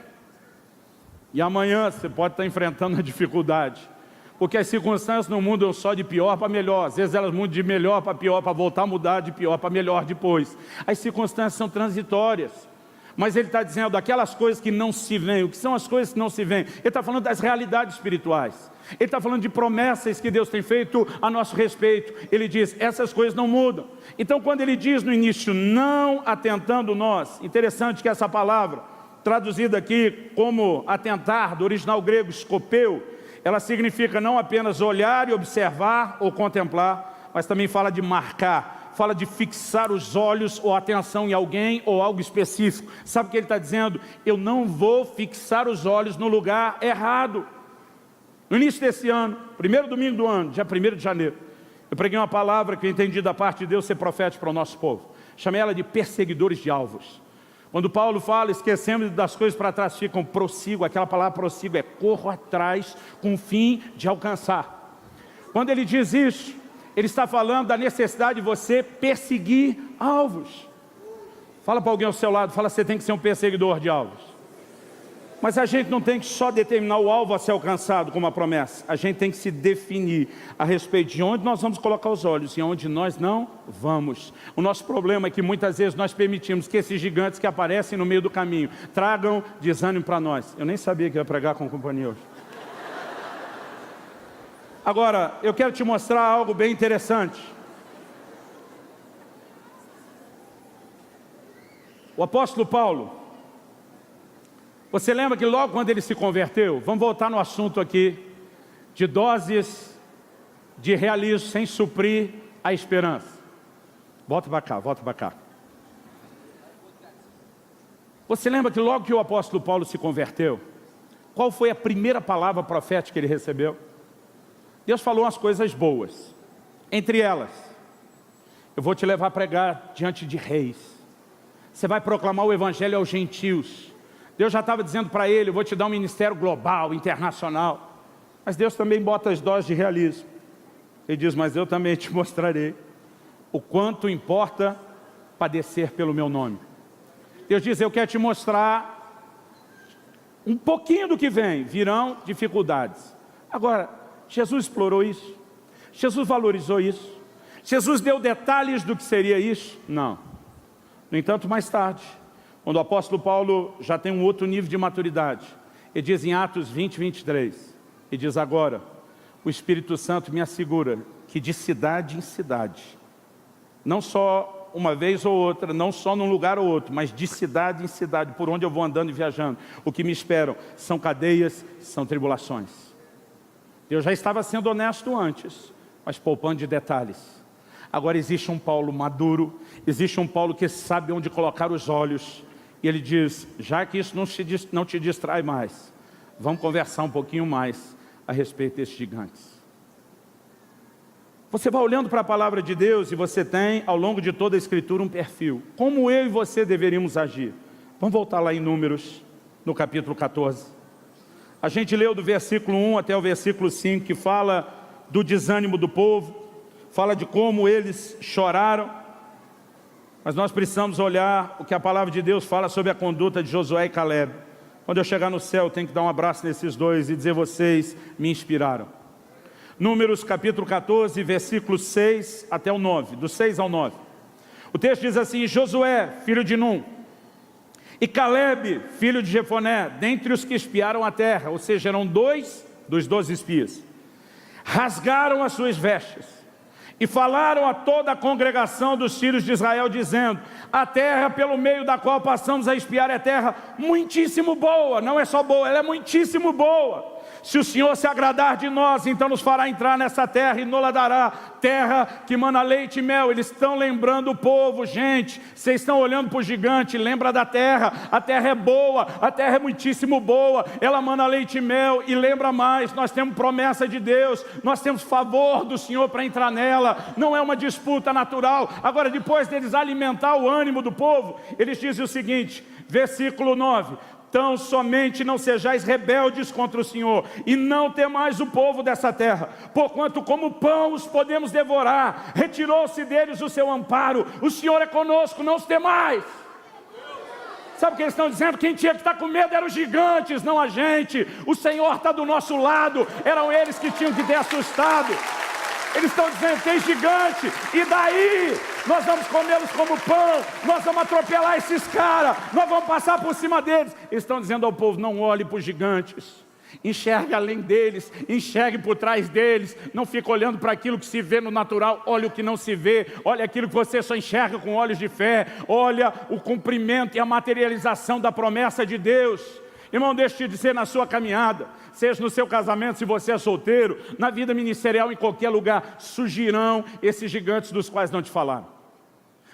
e amanhã você pode estar enfrentando a dificuldade, porque as circunstâncias não mudam só de pior para melhor. Às vezes elas mudam de melhor para pior, para voltar a mudar de pior para melhor depois. As circunstâncias são transitórias. Mas ele está dizendo aquelas coisas que não se veem. O que são as coisas que não se veem? Ele está falando das realidades espirituais. Ele está falando de promessas que Deus tem feito a nosso respeito. Ele diz, essas coisas não mudam. Então quando ele diz no início, não atentando nós, interessante que essa palavra, traduzida aqui como atentar, do original grego escopeu, ela significa não apenas olhar e observar ou contemplar, mas também fala de marcar, fala de fixar os olhos ou a atenção em alguém ou algo específico. Sabe o que ele está dizendo? Eu não vou fixar os olhos no lugar errado. No início desse ano, primeiro domingo do ano, dia 1º de janeiro, eu preguei uma palavra que eu entendi da parte de Deus ser profética para o nosso povo. Chamei ela de perseguidores de alvos. Quando Paulo fala, esquecemos das coisas para trás, ficam prossigo, aquela palavra prossigo é corro atrás com o fim de alcançar. Quando ele diz isso, ele está falando da necessidade de você perseguir alvos. Fala para alguém ao seu lado, fala, você tem que ser um perseguidor de alvos. Mas a gente não tem que só determinar o alvo a ser alcançado como uma promessa. A gente tem que se definir a respeito de onde nós vamos colocar os olhos e onde nós não vamos. O nosso problema é que muitas vezes nós permitimos que esses gigantes que aparecem no meio do caminho tragam desânimo para nós. Eu nem sabia que ia pregar com companhia hoje. Agora, eu quero te mostrar algo bem interessante. O apóstolo Paulo, você lembra que logo quando ele se converteu, vamos voltar no assunto aqui, de doses de realismo sem suprir a esperança. Volta para cá, volta para cá. Você lembra que logo que o apóstolo Paulo se converteu, qual foi a primeira palavra profética que ele recebeu? Deus falou umas coisas boas. Entre elas, eu vou te levar a pregar diante de reis. Você vai proclamar o evangelho aos gentios. Deus já estava dizendo para ele, eu vou te dar um ministério global, internacional. Mas Deus também bota as doses de realismo. Ele diz, mas eu também te mostrarei o quanto importa padecer pelo meu nome. Deus diz, eu quero te mostrar um pouquinho do que vem, virão dificuldades. Agora, Jesus explorou isso? Jesus valorizou isso? Jesus deu detalhes do que seria isso? Não. No entanto, mais tarde, quando o apóstolo Paulo já tem um outro nível de maturidade, ele diz em Atos 20, 23, ele diz agora, o Espírito Santo me assegura que de cidade em cidade, não só uma vez ou outra, não só num lugar ou outro, mas de cidade em cidade, por onde eu vou andando e viajando, o que me esperam são cadeias, são tribulações. Deus já estava sendo honesto antes, mas poupando de detalhes. Agora existe um Paulo maduro, existe um Paulo que sabe onde colocar os olhos, e ele diz, já que isso não te distrai mais, vamos conversar um pouquinho mais a respeito desses gigantes. Você vai olhando para a palavra de Deus e você tem, ao longo de toda a Escritura, um perfil. Como eu e você deveríamos agir? Vamos voltar lá em Números, no capítulo 14. A gente leu do versículo 1 até o versículo 5, que fala do desânimo do povo, fala de como eles choraram, mas nós precisamos olhar o que a palavra de Deus fala sobre a conduta de Josué e Caleb. Quando eu chegar no céu, eu tenho que dar um abraço nesses dois e dizer, vocês me inspiraram. Números capítulo 14, versículos 6 até o 9, do 6 ao 9. O texto diz assim, Josué, filho de Num, E Calebe, filho de Jefoné, dentre os que espiaram a terra, ou seja, eram 2 dos 12 espias, rasgaram as suas vestes e falaram a toda a congregação dos filhos de Israel, dizendo: a terra pelo meio da qual passamos a espiar é terra muitíssimo boa. Não é só boa, ela é muitíssimo boa. Se o Senhor se agradar de nós, então nos fará entrar nessa terra e nos dará terra que mana leite e mel. Eles estão lembrando o povo: gente, vocês estão olhando para o gigante, lembra da terra, a terra é boa, a terra é muitíssimo boa, ela mana leite e mel. E lembra mais, nós temos promessa de Deus, nós temos favor do Senhor para entrar nela, não é uma disputa natural. Agora, depois deles alimentar o ânimo do povo, eles dizem o seguinte, versículo 9: então somente não sejais rebeldes contra o Senhor, e não temais o povo dessa terra, porquanto como pão os podemos devorar, retirou-se deles o seu amparo, o Senhor é conosco, não os temais. Sabe o que eles estão dizendo? Quem tinha que estar com medo eram os gigantes, não a gente. O Senhor está do nosso lado, eram eles que tinham que ter assustado. Eles estão dizendo: tem gigante, e daí? Nós vamos comê-los como pão, nós vamos atropelar esses caras, nós vamos passar por cima deles. Eles estão dizendo ao povo: não olhe para os gigantes, enxergue além deles, enxergue por trás deles, não fique olhando para aquilo que se vê no natural, olha o que não se vê, olha aquilo que você só enxerga com olhos de fé, olha o cumprimento e a materialização da promessa de Deus. Irmão, deixa eu te dizer, na sua caminhada, seja no seu casamento, se você é solteiro, na vida ministerial, em qualquer lugar, surgirão esses gigantes dos quais não te falaram.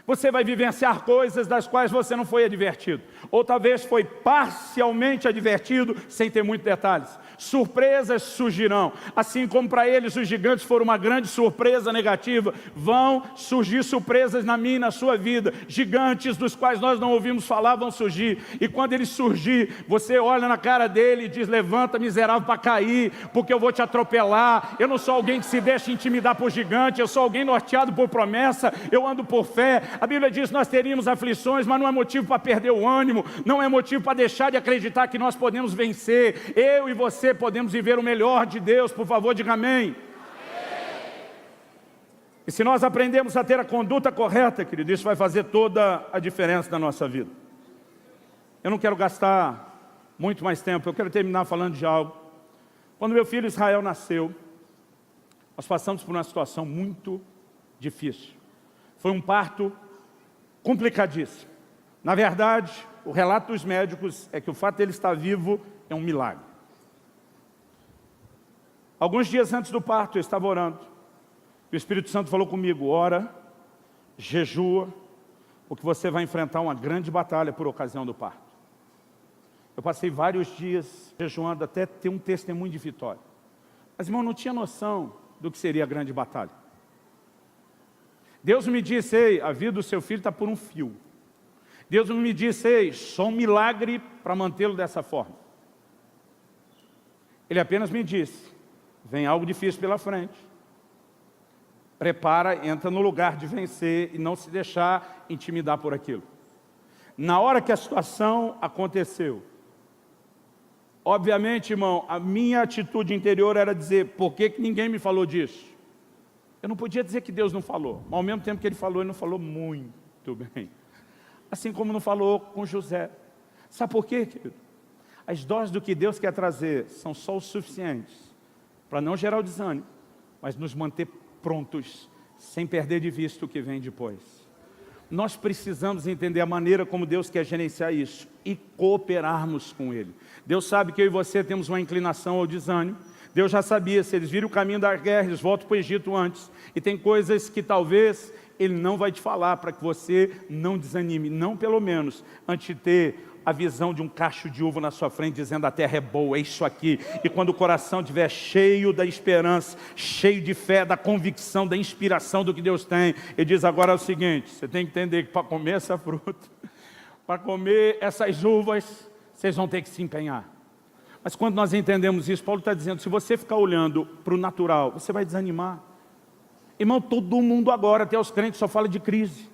Você vai vivenciar coisas das quais você não foi advertido, ou talvez foi parcialmente advertido, sem ter muitos detalhes. Surpresas surgirão, assim como para eles os gigantes foram uma grande surpresa negativa, vão surgir surpresas na minha e na sua vida. Gigantes dos quais nós não ouvimos falar vão surgir, e quando eles surgir, você olha na cara dele e diz: levanta, miserável, para cair, porque eu vou te atropelar. Eu não sou alguém que se deixa intimidar por gigante, eu sou alguém norteado por promessa, eu ando por fé. A Bíblia diz: nós teríamos aflições, mas não é motivo para perder o ânimo, não é motivo para deixar de acreditar que nós podemos vencer. Eu e você podemos viver o melhor de Deus. Por favor, diga amém. E se nós aprendemos a ter a conduta correta, querido, isso vai fazer toda a diferença na nossa vida. Eu não quero gastar muito mais tempo, eu quero terminar falando de algo. Quando meu filho Israel nasceu, nós passamos por uma situação muito difícil. Foi um parto complicadíssimo. Na verdade, o relato dos médicos é que o fato dele estar vivo é um milagre. Alguns dias antes do parto, eu estava orando. O Espírito Santo falou comigo: ora, jejua, porque você vai enfrentar uma grande batalha por ocasião do parto. Eu passei vários dias jejuando até ter um testemunho de vitória. Mas, irmão, não tinha noção do que seria a grande batalha. Deus me disse: ei, a vida do seu filho está por um fio. Deus me disse: ei, só um milagre para mantê-lo dessa forma. Ele apenas me disse: vem algo difícil pela frente. Prepara, entra no lugar de vencer e não se deixar intimidar por aquilo. Na hora que a situação aconteceu, obviamente, irmão, a minha atitude interior era dizer: por que ninguém me falou disso? Eu não podia dizer que Deus não falou, mas ao mesmo tempo que Ele falou, Ele não falou muito bem. Assim como não falou com José. Sabe por quê, querido? As doses do que Deus quer trazer são só o suficientes para não gerar o desânimo, mas nos manter prontos, sem perder de vista o que vem depois. Nós precisamos entender a maneira como Deus quer gerenciar isso e cooperarmos com Ele. Deus sabe que eu e você temos uma inclinação ao desânimo. Deus já sabia, se eles viram o caminho da guerra, eles voltam para o Egito antes. E tem coisas que talvez Ele não vai te falar para que você não desanime, não pelo menos antes de ter a visão de um cacho de uva na sua frente, dizendo: a terra é boa, é isso aqui. E quando o coração estiver cheio da esperança, cheio de fé, da convicção, da inspiração do que Deus tem, Ele diz: agora é o seguinte, você tem que entender que para comer essa fruta, para comer essas uvas, vocês vão ter que se empenhar. Mas quando nós entendemos isso, Paulo está dizendo: se você ficar olhando para o natural, você vai desanimar. Irmão, todo mundo agora, até os crentes, só fala de crise.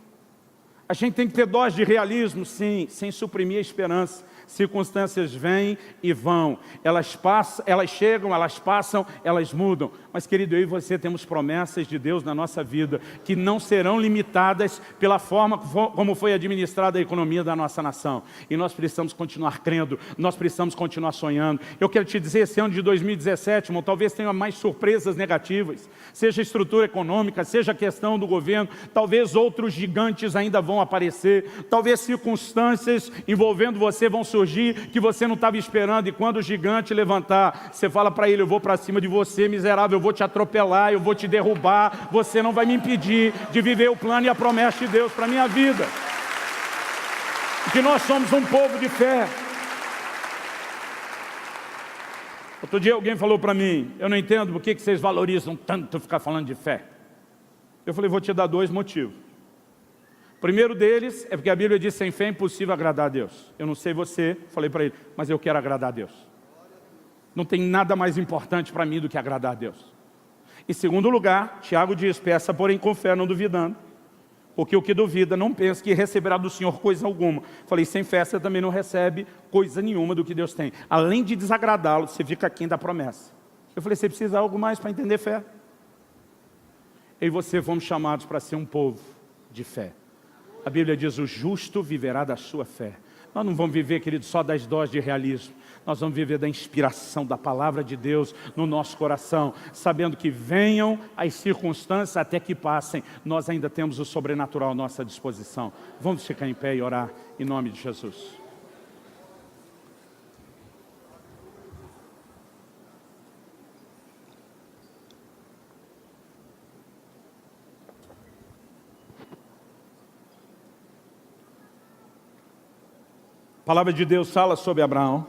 A gente tem que ter dose de realismo, sim, sem suprimir a esperança. Circunstâncias vêm e vão. Elas passam, elas chegam, elas passam, elas mudam. Mas, querido, eu e você temos promessas de Deus na nossa vida que não serão limitadas pela forma como foi administrada a economia da nossa nação. E nós precisamos continuar crendo, nós precisamos continuar sonhando. Eu quero te dizer, esse ano de 2017, irmão, talvez tenha mais surpresas negativas. Seja a estrutura econômica, seja a questão do governo, talvez outros gigantes ainda vão aparecer, talvez circunstâncias envolvendo você vão surgir que você não estava esperando, e quando o gigante levantar, você fala para ele: eu vou para cima de você, miserável, eu vou te atropelar, eu vou te derrubar, você não vai me impedir de viver o plano e a promessa de Deus para a minha vida. Porque nós somos um povo de fé. Outro dia alguém falou para mim: eu não entendo por que vocês valorizam tanto ficar falando de fé. Eu falei: vou te dar 2 motivos. O primeiro deles é porque a Bíblia diz: sem fé é impossível agradar a Deus. Eu não sei você, falei para ele, mas eu quero agradar a Deus. Não tem nada mais importante para mim do que agradar a Deus. Em segundo lugar, Tiago diz: peça porém com fé, não duvidando. Porque o que duvida não pensa que receberá do Senhor coisa alguma. Falei: sem fé você também não recebe coisa nenhuma do que Deus tem. Além de desagradá-lo, você fica aquém da promessa. Eu falei: você precisa de algo mais para entender fé? Eu e você fomos chamados para ser um povo de fé. A Bíblia diz: o justo viverá da sua fé. Nós não vamos viver, querido, só das doses de realismo. Nós vamos viver da inspiração da palavra de Deus no nosso coração, sabendo que venham as circunstâncias até que passem, nós ainda temos o sobrenatural à nossa disposição. Vamos ficar em pé e orar em nome de Jesus. A palavra de Deus fala sobre Abraão.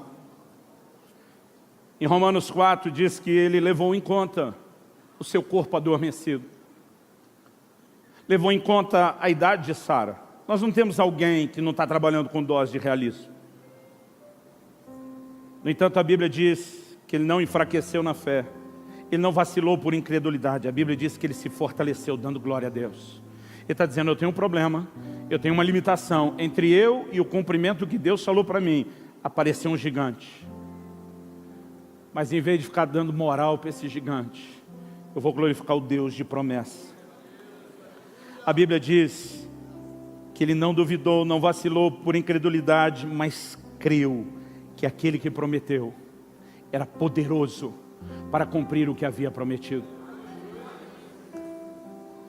Em Romanos 4 diz que ele levou em conta o seu corpo adormecido. Levou em conta a idade de Sara. Nós não temos alguém que não está trabalhando com dose de realismo. No entanto, a Bíblia diz que ele não enfraqueceu na fé. Ele não vacilou por incredulidade. A Bíblia diz que ele se fortaleceu dando glória a Deus. Ele está dizendo: eu tenho um problema, eu tenho uma limitação. Entre eu e o cumprimento que Deus falou para mim, apareceu um gigante. Mas em vez de ficar dando moral para esse gigante, eu vou glorificar o Deus de promessa. A Bíblia diz que ele não duvidou, não vacilou por incredulidade, mas creu que aquele que prometeu era poderoso para cumprir o que havia prometido.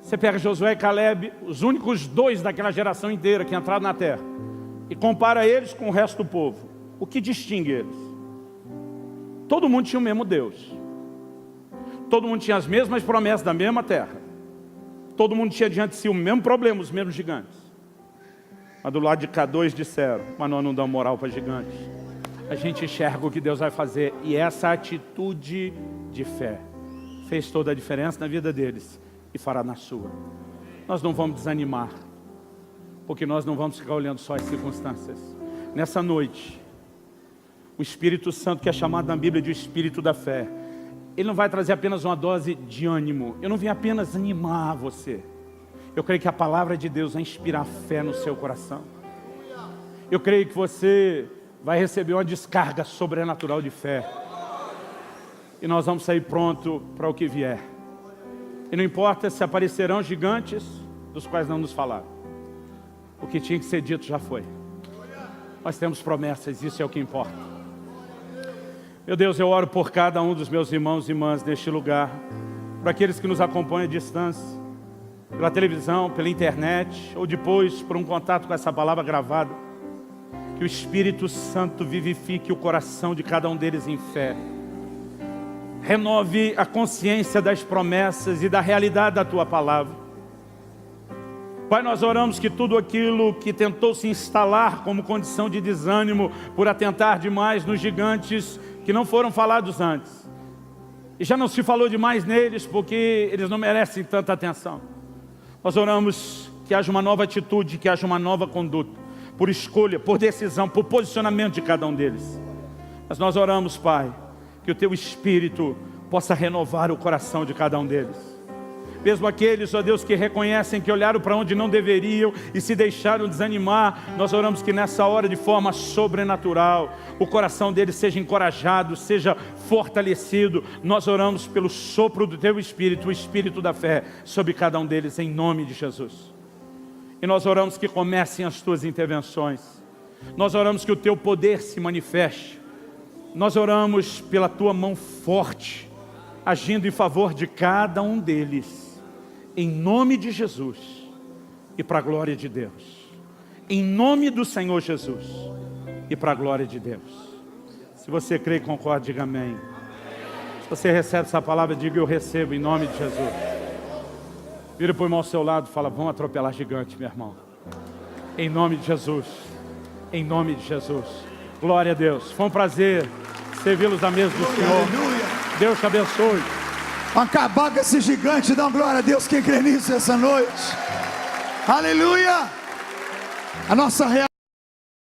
Você pega Josué e Caleb, os únicos 2 daquela geração inteira que entraram na terra, e compara eles com o resto do povo. O que distingue eles? Todo mundo tinha o mesmo Deus. Todo mundo tinha as mesmas promessas da mesma terra. Todo mundo tinha diante de si o mesmo problema, os mesmos gigantes. Mas do lado de cá 2 disseram: mas nós não damos moral para gigantes. A gente enxerga o que Deus vai fazer. E essa atitude de fé fez toda a diferença na vida deles e fará na sua. Nós não vamos desanimar, porque nós não vamos ficar olhando só as circunstâncias. Nessa noite, o Espírito Santo, que é chamado na Bíblia de o Espírito da fé, ele não vai trazer apenas uma dose de ânimo. Eu não vim apenas animar você. Eu creio que a palavra de Deus vai inspirar fé no seu coração. Eu creio que você vai receber uma descarga sobrenatural de fé. E nós vamos sair pronto para o que vier. E não importa se aparecerão gigantes dos quais não nos falaram. O que tinha que ser dito já foi. Nós temos promessas, isso é o que importa. Meu Deus, eu oro por cada um dos meus irmãos e irmãs neste lugar, por aqueles que nos acompanham à distância, pela televisão, pela internet, ou depois por um contato com essa palavra gravada. Que o Espírito Santo vivifique o coração de cada um deles em fé. Renove a consciência das promessas e da realidade da Tua palavra. Pai, nós oramos que tudo aquilo que tentou se instalar como condição de desânimo por atentar demais nos gigantes que não foram falados antes, e já não se falou demais neles porque eles não merecem tanta atenção. Nós oramos que haja uma nova atitude, que haja uma nova conduta, por escolha, por decisão, por posicionamento de cada um deles. Mas nós oramos, Pai, que o Teu Espírito possa renovar o coração de cada um deles. mesmo aqueles, ó Deus, que reconhecem que olharam para onde não deveriam e se deixaram desanimar, nós oramos que nessa hora, de forma sobrenatural, o coração deles seja encorajado, seja fortalecido. Nós oramos pelo sopro do Teu Espírito, o Espírito da fé, sobre cada um deles, em nome de Jesus. E nós oramos que comecem as Tuas intervenções. Nós oramos que o Teu poder se manifeste. Nós oramos pela Tua mão forte, agindo em favor de cada um deles, em nome de Jesus e para a glória de Deus. Em nome do Senhor Jesus e para a glória de Deus. Se você crê e concorda, diga amém. Se você recebe essa palavra, diga: eu recebo em nome de Jesus. Vira para o irmão ao seu lado e fala: vamos atropelar gigante, meu irmão. Em nome de Jesus. Em nome de Jesus. Glória a Deus. Foi um prazer servi-los à mesa do Senhor. Aleluia. Deus te abençoe. Acabar com esse gigante, dá glória a Deus quem crê nisso essa noite. Aleluia. A nossa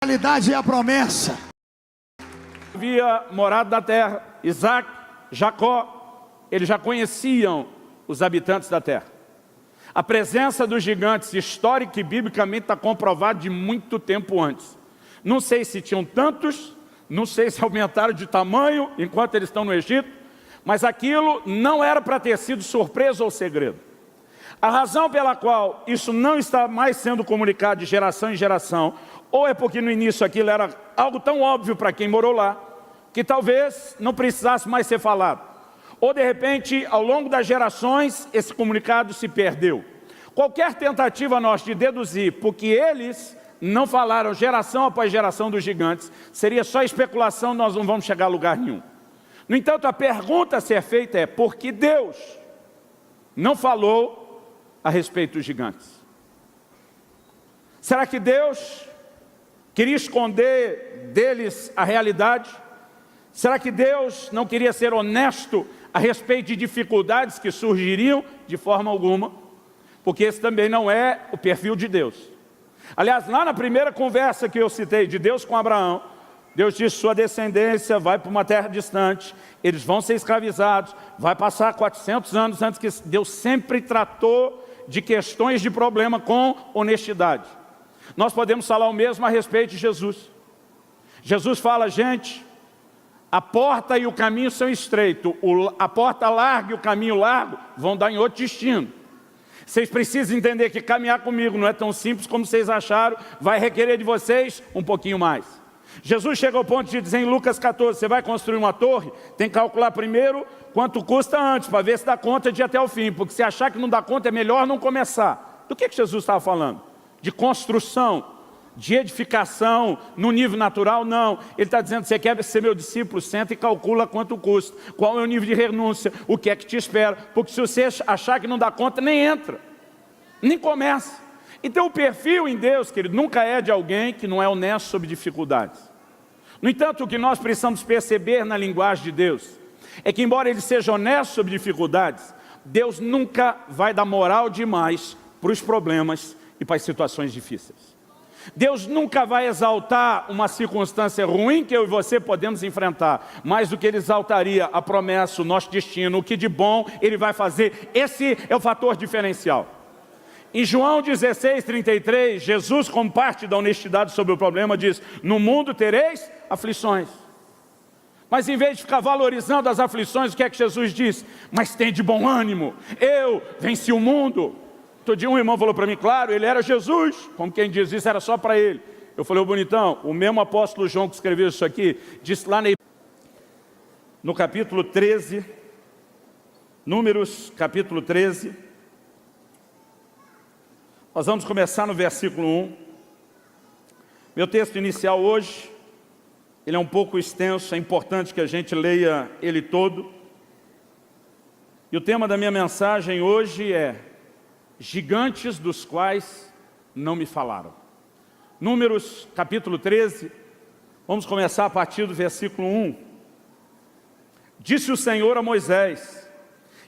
realidade é a promessa. Havia morado da terra, Isaac, Jacó, eles já conheciam os habitantes da terra. A presença dos gigantes, histórica e biblicamente, está comprovado de muito tempo antes. Não sei se tinham tantos, não sei se aumentaram de tamanho enquanto eles estão no Egito, mas aquilo não era para ter sido surpresa ou segredo. A razão pela qual isso não está mais sendo comunicado de geração em geração, ou é porque no início aquilo era algo tão óbvio para quem morou lá, que talvez não precisasse mais ser falado. Ou de repente, ao longo das gerações, esse comunicado se perdeu. Qualquer tentativa nossa de deduzir porque eles não falaram geração após geração dos gigantes, seria só especulação, nós não vamos chegar a lugar nenhum. No entanto, a pergunta a ser feita é: por que Deus não falou a respeito dos gigantes? Será que Deus queria esconder deles a realidade? Será que Deus não queria ser honesto a respeito de dificuldades que surgiriam? De forma alguma, porque esse também não é o perfil de Deus. Aliás, lá na primeira conversa que eu citei de Deus com Abraão, Deus disse: sua descendência vai para uma terra distante, eles vão ser escravizados, vai passar 400 anos antes que... Deus sempre tratou de questões de problema com honestidade. Nós podemos falar o mesmo a respeito de Jesus. Jesus fala: gente, a porta e o caminho são estreitos, a porta larga e o caminho largo vão dar em outro destino. Vocês precisam entender que caminhar comigo não é tão simples como vocês acharam, vai requerer de vocês um pouquinho mais. Jesus chega ao ponto de dizer em Lucas 14, você vai construir uma torre, tem que calcular primeiro quanto custa antes, para ver se dá conta de ir até o fim, porque se achar que não dá conta é melhor não começar. Do que Jesus estava falando? De construção, de edificação no nível natural? Não. Ele está dizendo: você quer ser meu discípulo? Senta e calcula quanto custa, qual é o nível de renúncia, o que é que te espera, porque se você achar que não dá conta, nem entra, nem começa. Então o perfil em Deus, querido, nunca é de alguém que não é honesto sobre dificuldades. No entanto, o que nós precisamos perceber na linguagem de Deus é que, embora Ele seja honesto sobre dificuldades, Deus nunca vai dar moral demais para os problemas e para as situações difíceis. Deus nunca vai exaltar uma circunstância ruim que eu e você podemos enfrentar, mais do que Ele exaltaria a promessa, o nosso destino, o que de bom Ele vai fazer. Esse é o fator diferencial. Em João 16:33, Jesus, como parte da honestidade sobre o problema, diz: no mundo tereis aflições. Mas em vez de ficar valorizando as aflições, o que é que Jesus diz? Mas tem de bom ânimo, eu venci o mundo. Outro dia um irmão falou para mim: claro, ele era Jesus, como quem diz, isso era só para ele. Eu falei: ô bonitão, o mesmo apóstolo João que escreveu isso aqui, disse lá no capítulo 13, Números capítulo 13, nós vamos começar no versículo 1. Meu texto inicial hoje, ele é um pouco extenso, é importante que a gente leia ele todo. E o tema da minha mensagem hoje é: gigantes dos quais não me falaram. Números capítulo 13, vamos começar a partir do versículo 1. Disse o Senhor a Moisés: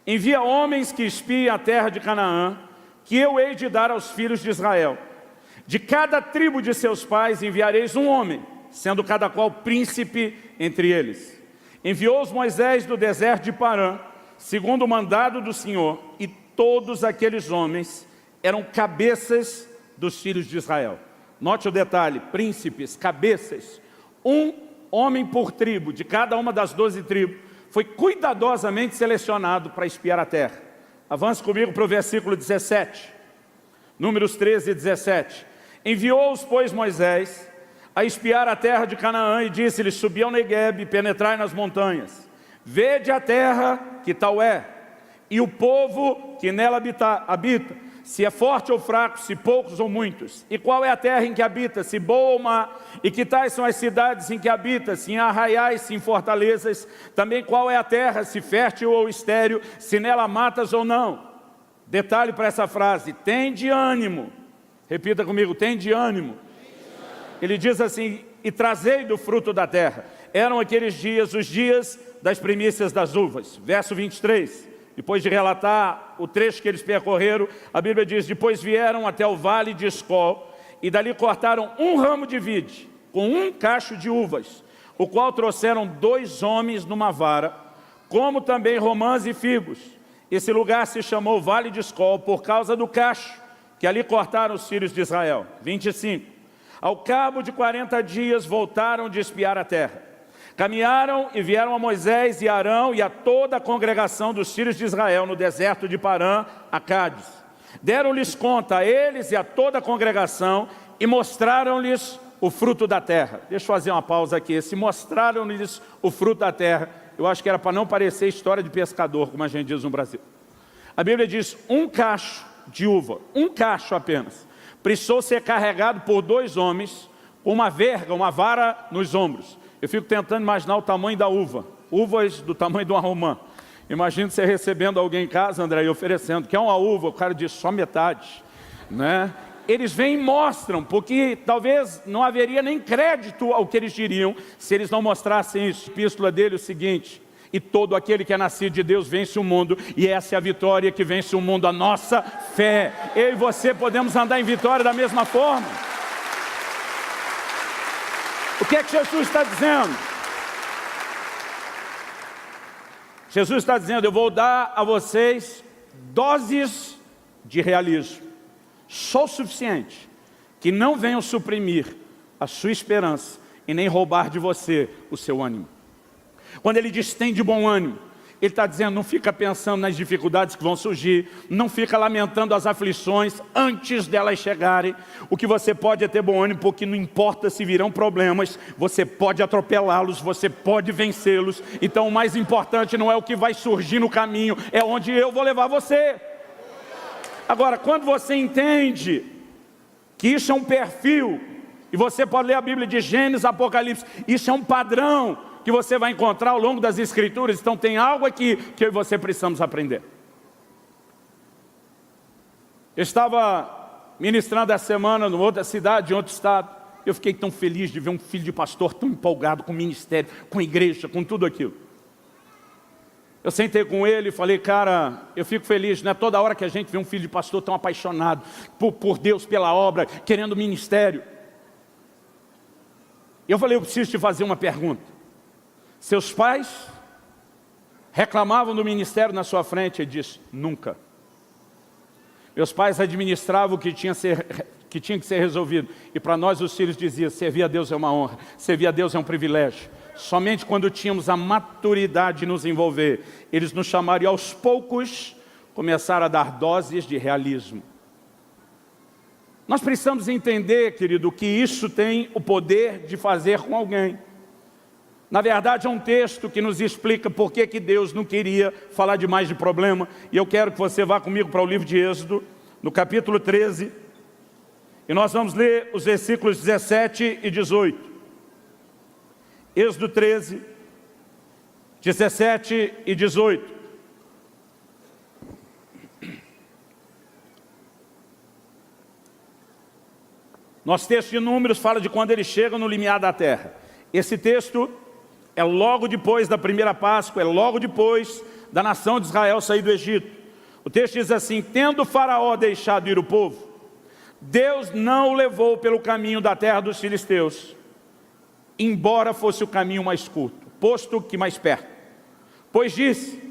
envia homens que espiem a terra de Canaã, que eu hei de dar aos filhos de Israel. De cada tribo de seus pais enviareis um homem, sendo cada qual príncipe entre eles. Enviou-os Moisés do deserto de Parã, segundo o mandado do Senhor, e todos aqueles homens eram cabeças dos filhos de Israel. Note o detalhe, príncipes, cabeças. Um homem por tribo, de cada uma das 12 tribos, foi cuidadosamente selecionado para espiar a terra. Avance comigo para o versículo 17. Números 13 e 17. Enviou-os, pois, Moisés a espiar a terra de Canaã e disse-lhes: subi ao Neguebe e penetrai nas montanhas. Vede a terra que tal é, e o povo que nela habita, se é forte ou fraco, se poucos ou muitos. E qual é a terra em que habita, se boa ou má, e que tais são as cidades em que habita, se em arraiais, se em fortalezas. Também qual é a terra, se fértil ou estéril, se nela matas ou não. Detalhe para essa frase: tende ânimo. Repita comigo: tende ânimo. Ele diz assim: e trazei do fruto da terra. Eram aqueles dias, os dias das primícias das uvas. Verso 23, depois de relatar o trecho que eles percorreram, a Bíblia diz: depois vieram até o vale de Escol, e dali cortaram um ramo de vide, com um cacho de uvas, o qual trouxeram 2 homens numa vara, como também romãs e figos. Esse lugar se chamou Vale de Escol, por causa do cacho, que ali cortaram os filhos de Israel. 25. Ao cabo de 40 dias voltaram de espiar a terra. Caminharam e vieram a Moisés e Arão e a toda a congregação dos filhos de Israel no deserto de Parã, a Cádiz. Deram-lhes conta a eles e a toda a congregação e mostraram-lhes o fruto da terra. Deixa eu fazer uma pausa aqui. Se mostraram-lhes o fruto da terra, eu acho que era para não parecer história de pescador, como a gente diz no Brasil. A Bíblia diz: um cacho de uva, um cacho apenas, precisou ser carregado por 2 homens, com uma verga, uma vara nos ombros. Eu fico tentando imaginar o tamanho da uva, uvas do tamanho de uma romã. Imagina você recebendo alguém em casa, André, e oferecendo: quer uma uva? O cara diz: só metade, né? Eles vêm e mostram, porque talvez não haveria nem crédito ao que eles diriam se eles não mostrassem isso. A epístola dele é o seguinte: e todo aquele que é nascido de Deus vence o mundo, e essa é a vitória que vence o mundo, a nossa fé. Eu e você podemos andar em vitória da mesma forma. O que é que Jesus está dizendo? Jesus está dizendo: eu vou dar a vocês doses de realismo, só o suficiente, que não venham suprimir a sua esperança e nem roubar de você o seu ânimo. Quando ele diz tem de bom ânimo, ele está dizendo: não fica pensando nas dificuldades que vão surgir, não fica lamentando as aflições antes delas chegarem. O que você pode é ter bom ânimo, porque não importa se virão problemas, você pode atropelá-los, você pode vencê-los. Então o mais importante não é o que vai surgir no caminho, é onde eu vou levar você. Agora, quando você entende que isso é um perfil, e você pode ler a Bíblia de Gênesis, Apocalipse, isso é um padrão que você vai encontrar ao longo das Escrituras. Então tem algo aqui que eu e você precisamos aprender. Eu estava ministrando essa semana em outra cidade, em outro estado. Eu fiquei tão feliz de ver um filho de pastor tão empolgado com o ministério, com a igreja, com tudo aquilo. Eu sentei com ele e falei: cara, eu fico feliz, não é toda hora que a gente vê um filho de pastor tão apaixonado por Deus, pela obra, querendo ministério. Eu falei: eu preciso te fazer uma pergunta. Seus pais reclamavam do ministério na sua frente? Ele disse: nunca. Meus pais administravam o que tinha que ser resolvido. E para nós os filhos diziam: servir a Deus é uma honra, servir a Deus é um privilégio. Somente quando tínhamos a maturidade de nos envolver, eles nos chamaram, e aos poucos começaram a dar doses de realismo. Nós precisamos entender, querido, que isso tem o poder de fazer com alguém. Na verdade, é um texto que nos explica por que Deus não queria falar demais de problema. E eu quero que você vá comigo para o livro de Êxodo, no capítulo 13. E nós vamos ler os versículos 17 e 18. Êxodo 13, 17 e 18. Nosso texto de Números fala de quando eles chegam no limiar da terra. Esse texto é logo depois da primeira Páscoa, é logo depois da nação de Israel sair do Egito. O texto diz assim: tendo Faraó deixado ir o povo, Deus não o levou pelo caminho da terra dos filisteus, embora fosse o caminho mais curto, posto que mais perto. Pois disse: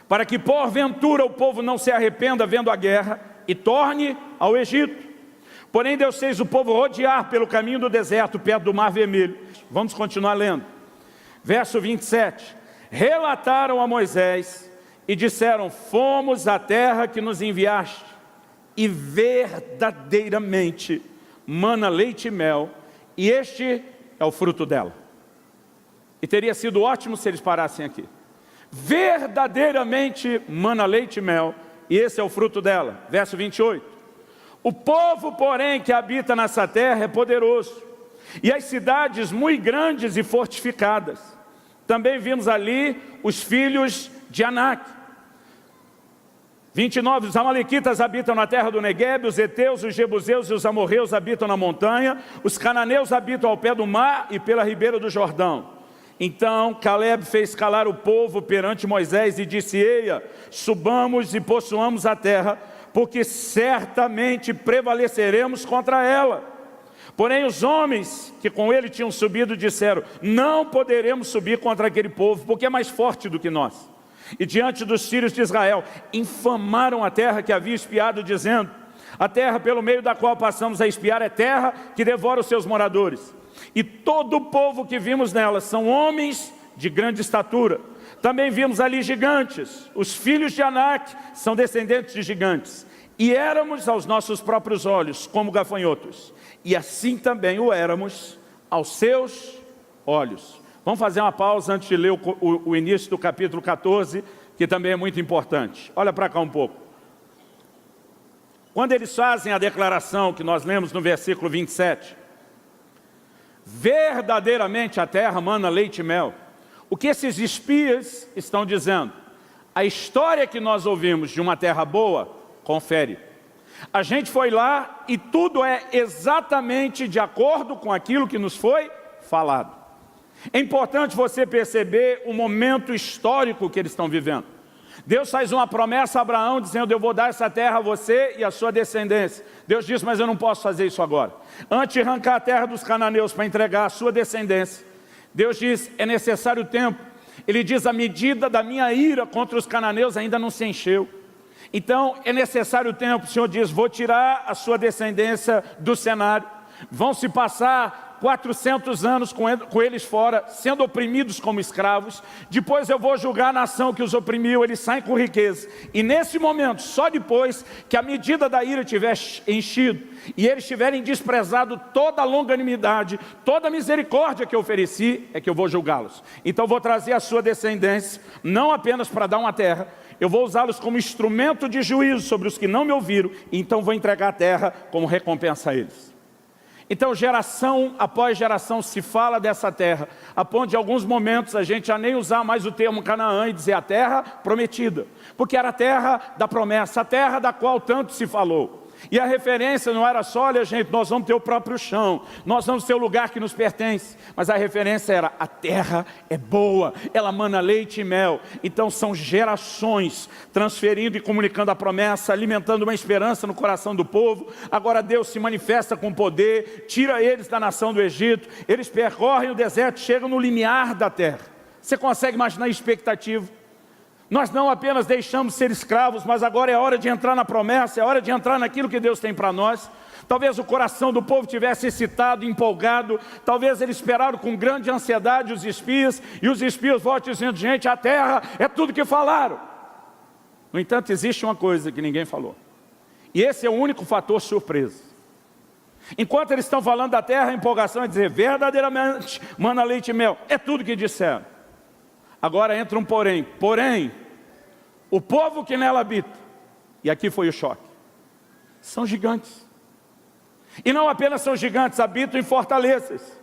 para que porventura o povo não se arrependa vendo a guerra e torne ao Egito. Porém Deus fez o povo rodear pelo caminho do deserto, perto do Mar Vermelho. Vamos continuar lendo. Verso 27. Relataram a Moisés e disseram: fomos à terra que nos enviaste, e verdadeiramente mana leite e mel, e este é o fruto dela. E teria sido ótimo se eles parassem aqui. Verdadeiramente mana leite e mel, e esse é o fruto dela. Verso 28. O povo, porém, que habita nessa terra é poderoso, e as cidades muito grandes e fortificadas. Também vimos ali os filhos de Anak. 29, os amalequitas habitam na terra do Neguebe, os heteus, os jebuseus e os amorreus habitam na montanha, os cananeus habitam ao pé do mar e pela ribeira do Jordão. Então Caleb fez calar o povo perante Moisés e disse: eia, subamos e possuamos a terra, porque certamente prevaleceremos contra ela. Porém os homens que com ele tinham subido disseram: não poderemos subir contra aquele povo, porque é mais forte do que nós. E diante dos filhos de Israel, infamaram a terra que havia espiado, dizendo: a terra pelo meio da qual passamos a espiar é terra que devora os seus moradores. E todo o povo que vimos nela são homens de grande estatura. Também vimos ali gigantes. Os filhos de Anak são descendentes de gigantes. E éramos aos nossos próprios olhos como gafanhotos. E assim também o éramos aos seus olhos. Vamos fazer uma pausa antes de ler o início do capítulo 14, que também é muito importante. Olha para cá um pouco. Quando eles fazem a declaração que nós lemos no versículo 27, verdadeiramente a terra mana leite e mel, o que esses espias estão dizendo? A história que nós ouvimos de uma terra boa, confere. A gente foi lá e tudo é exatamente de acordo com aquilo que nos foi falado. É importante você perceber o momento histórico que eles estão vivendo. Deus faz uma promessa a Abraão dizendo: eu vou dar essa terra a você e a sua descendência. Deus diz: mas eu não posso fazer isso agora. Antes de arrancar a terra dos cananeus para entregar a sua descendência, Deus diz: é necessário tempo. Ele diz: a medida da minha ira contra os cananeus ainda não se encheu. Então é necessário tempo. O Senhor diz: vou tirar a sua descendência do cenário. Vão se passar 400 anos com eles fora, sendo oprimidos como escravos. Depois eu vou julgar a nação que os oprimiu, eles saem com riqueza. E nesse momento, só depois que a medida da ira tiver enchido, e eles tiverem desprezado toda a longanimidade, toda a misericórdia que eu ofereci, é que eu vou julgá-los. Então vou trazer a sua descendência, não apenas para dar uma terra, eu vou usá-los como instrumento de juízo sobre os que não me ouviram, e então vou entregar a terra como recompensa a eles. Então geração após geração se fala dessa terra, a ponto de alguns momentos a gente já nem usar mais o termo Canaã e dizer a terra prometida, porque era a terra da promessa, a terra da qual tanto se falou. E a referência não era só: olha gente, nós vamos ter o próprio chão, nós vamos ter o lugar que nos pertence. Mas a referência era: a terra é boa, ela mana leite e mel. Então são gerações transferindo e comunicando a promessa, alimentando uma esperança no coração do povo. Agora Deus se manifesta com poder, tira eles da nação do Egito, eles percorrem o deserto, chegam no limiar da terra. Você consegue imaginar a expectativa? Nós não apenas deixamos ser escravos, mas agora é hora de entrar na promessa, é hora de entrar naquilo que Deus tem para nós. Talvez o coração do povo tivesse excitado, empolgado, talvez eles esperaram com grande ansiedade os espias, e os espias voltam dizendo: gente, a terra é tudo que falaram. No entanto, existe uma coisa que ninguém falou, e esse é o único fator surpresa. Enquanto eles estão falando da terra, a empolgação é dizer: verdadeiramente mana leite e mel, é tudo que disseram. Agora entra um porém, o povo que nela habita, e aqui foi o choque, são gigantes. E não apenas são gigantes, habitam em fortalezas.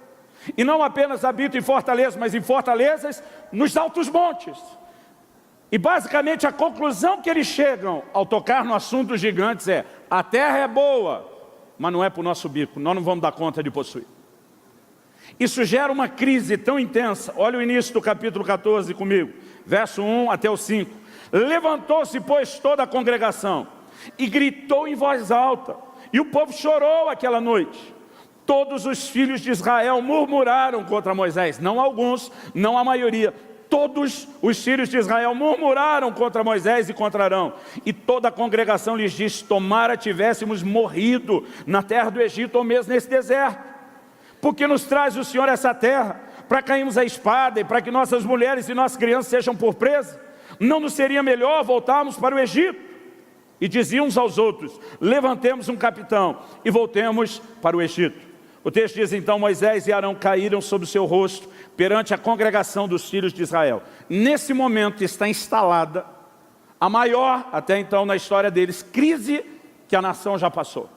E não apenas habitam em fortalezas, mas em fortalezas nos altos montes. E basicamente a conclusão que eles chegam ao tocar no assunto dos gigantes é: a terra é boa, mas não é para o nosso bico, nós não vamos dar conta de possuir. Isso gera uma crise tão intensa. Olha o início do capítulo 14 comigo, verso 1 até o 5. Levantou-se, pois, toda a congregação e gritou em voz alta, e o povo chorou aquela noite. Todos os filhos de Israel murmuraram contra Moisés, não alguns, não a maioria. todos os filhos de Israel murmuraram contra Moisés e contra Arão. E toda a congregação lhes disse: tomara tivéssemos morrido na terra do Egito ou mesmo nesse deserto. Porque nos traz o Senhor essa terra para cairmos a espada e para que nossas mulheres e nossas crianças sejam por presa? Não nos seria melhor voltarmos para o Egito? E diziam uns aos outros: levantemos um capitão e voltemos para o Egito. O texto diz: então Moisés e Arão caíram sobre o seu rosto perante a congregação dos filhos de Israel. Nesse momento está instalada a maior, até então na história deles, crise que a nação já passou.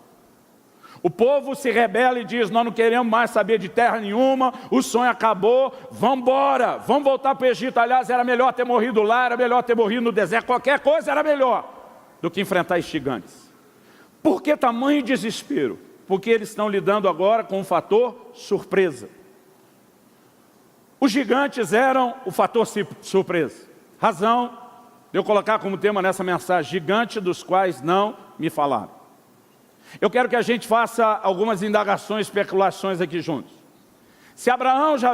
O povo se rebela e diz: nós não queremos mais saber de terra nenhuma, o sonho acabou, vamos embora, vamos voltar para o Egito. Aliás, era melhor ter morrido lá, era melhor ter morrido no deserto, qualquer coisa era melhor do que enfrentar esses gigantes. Por que tamanho desespero? Porque eles estão lidando agora com um fator surpresa. Os gigantes eram o fator surpresa. Razão de eu colocar como tema nessa mensagem: gigante dos quais não me falaram. Eu quero que a gente faça algumas indagações, especulações aqui juntos. Se Abraão já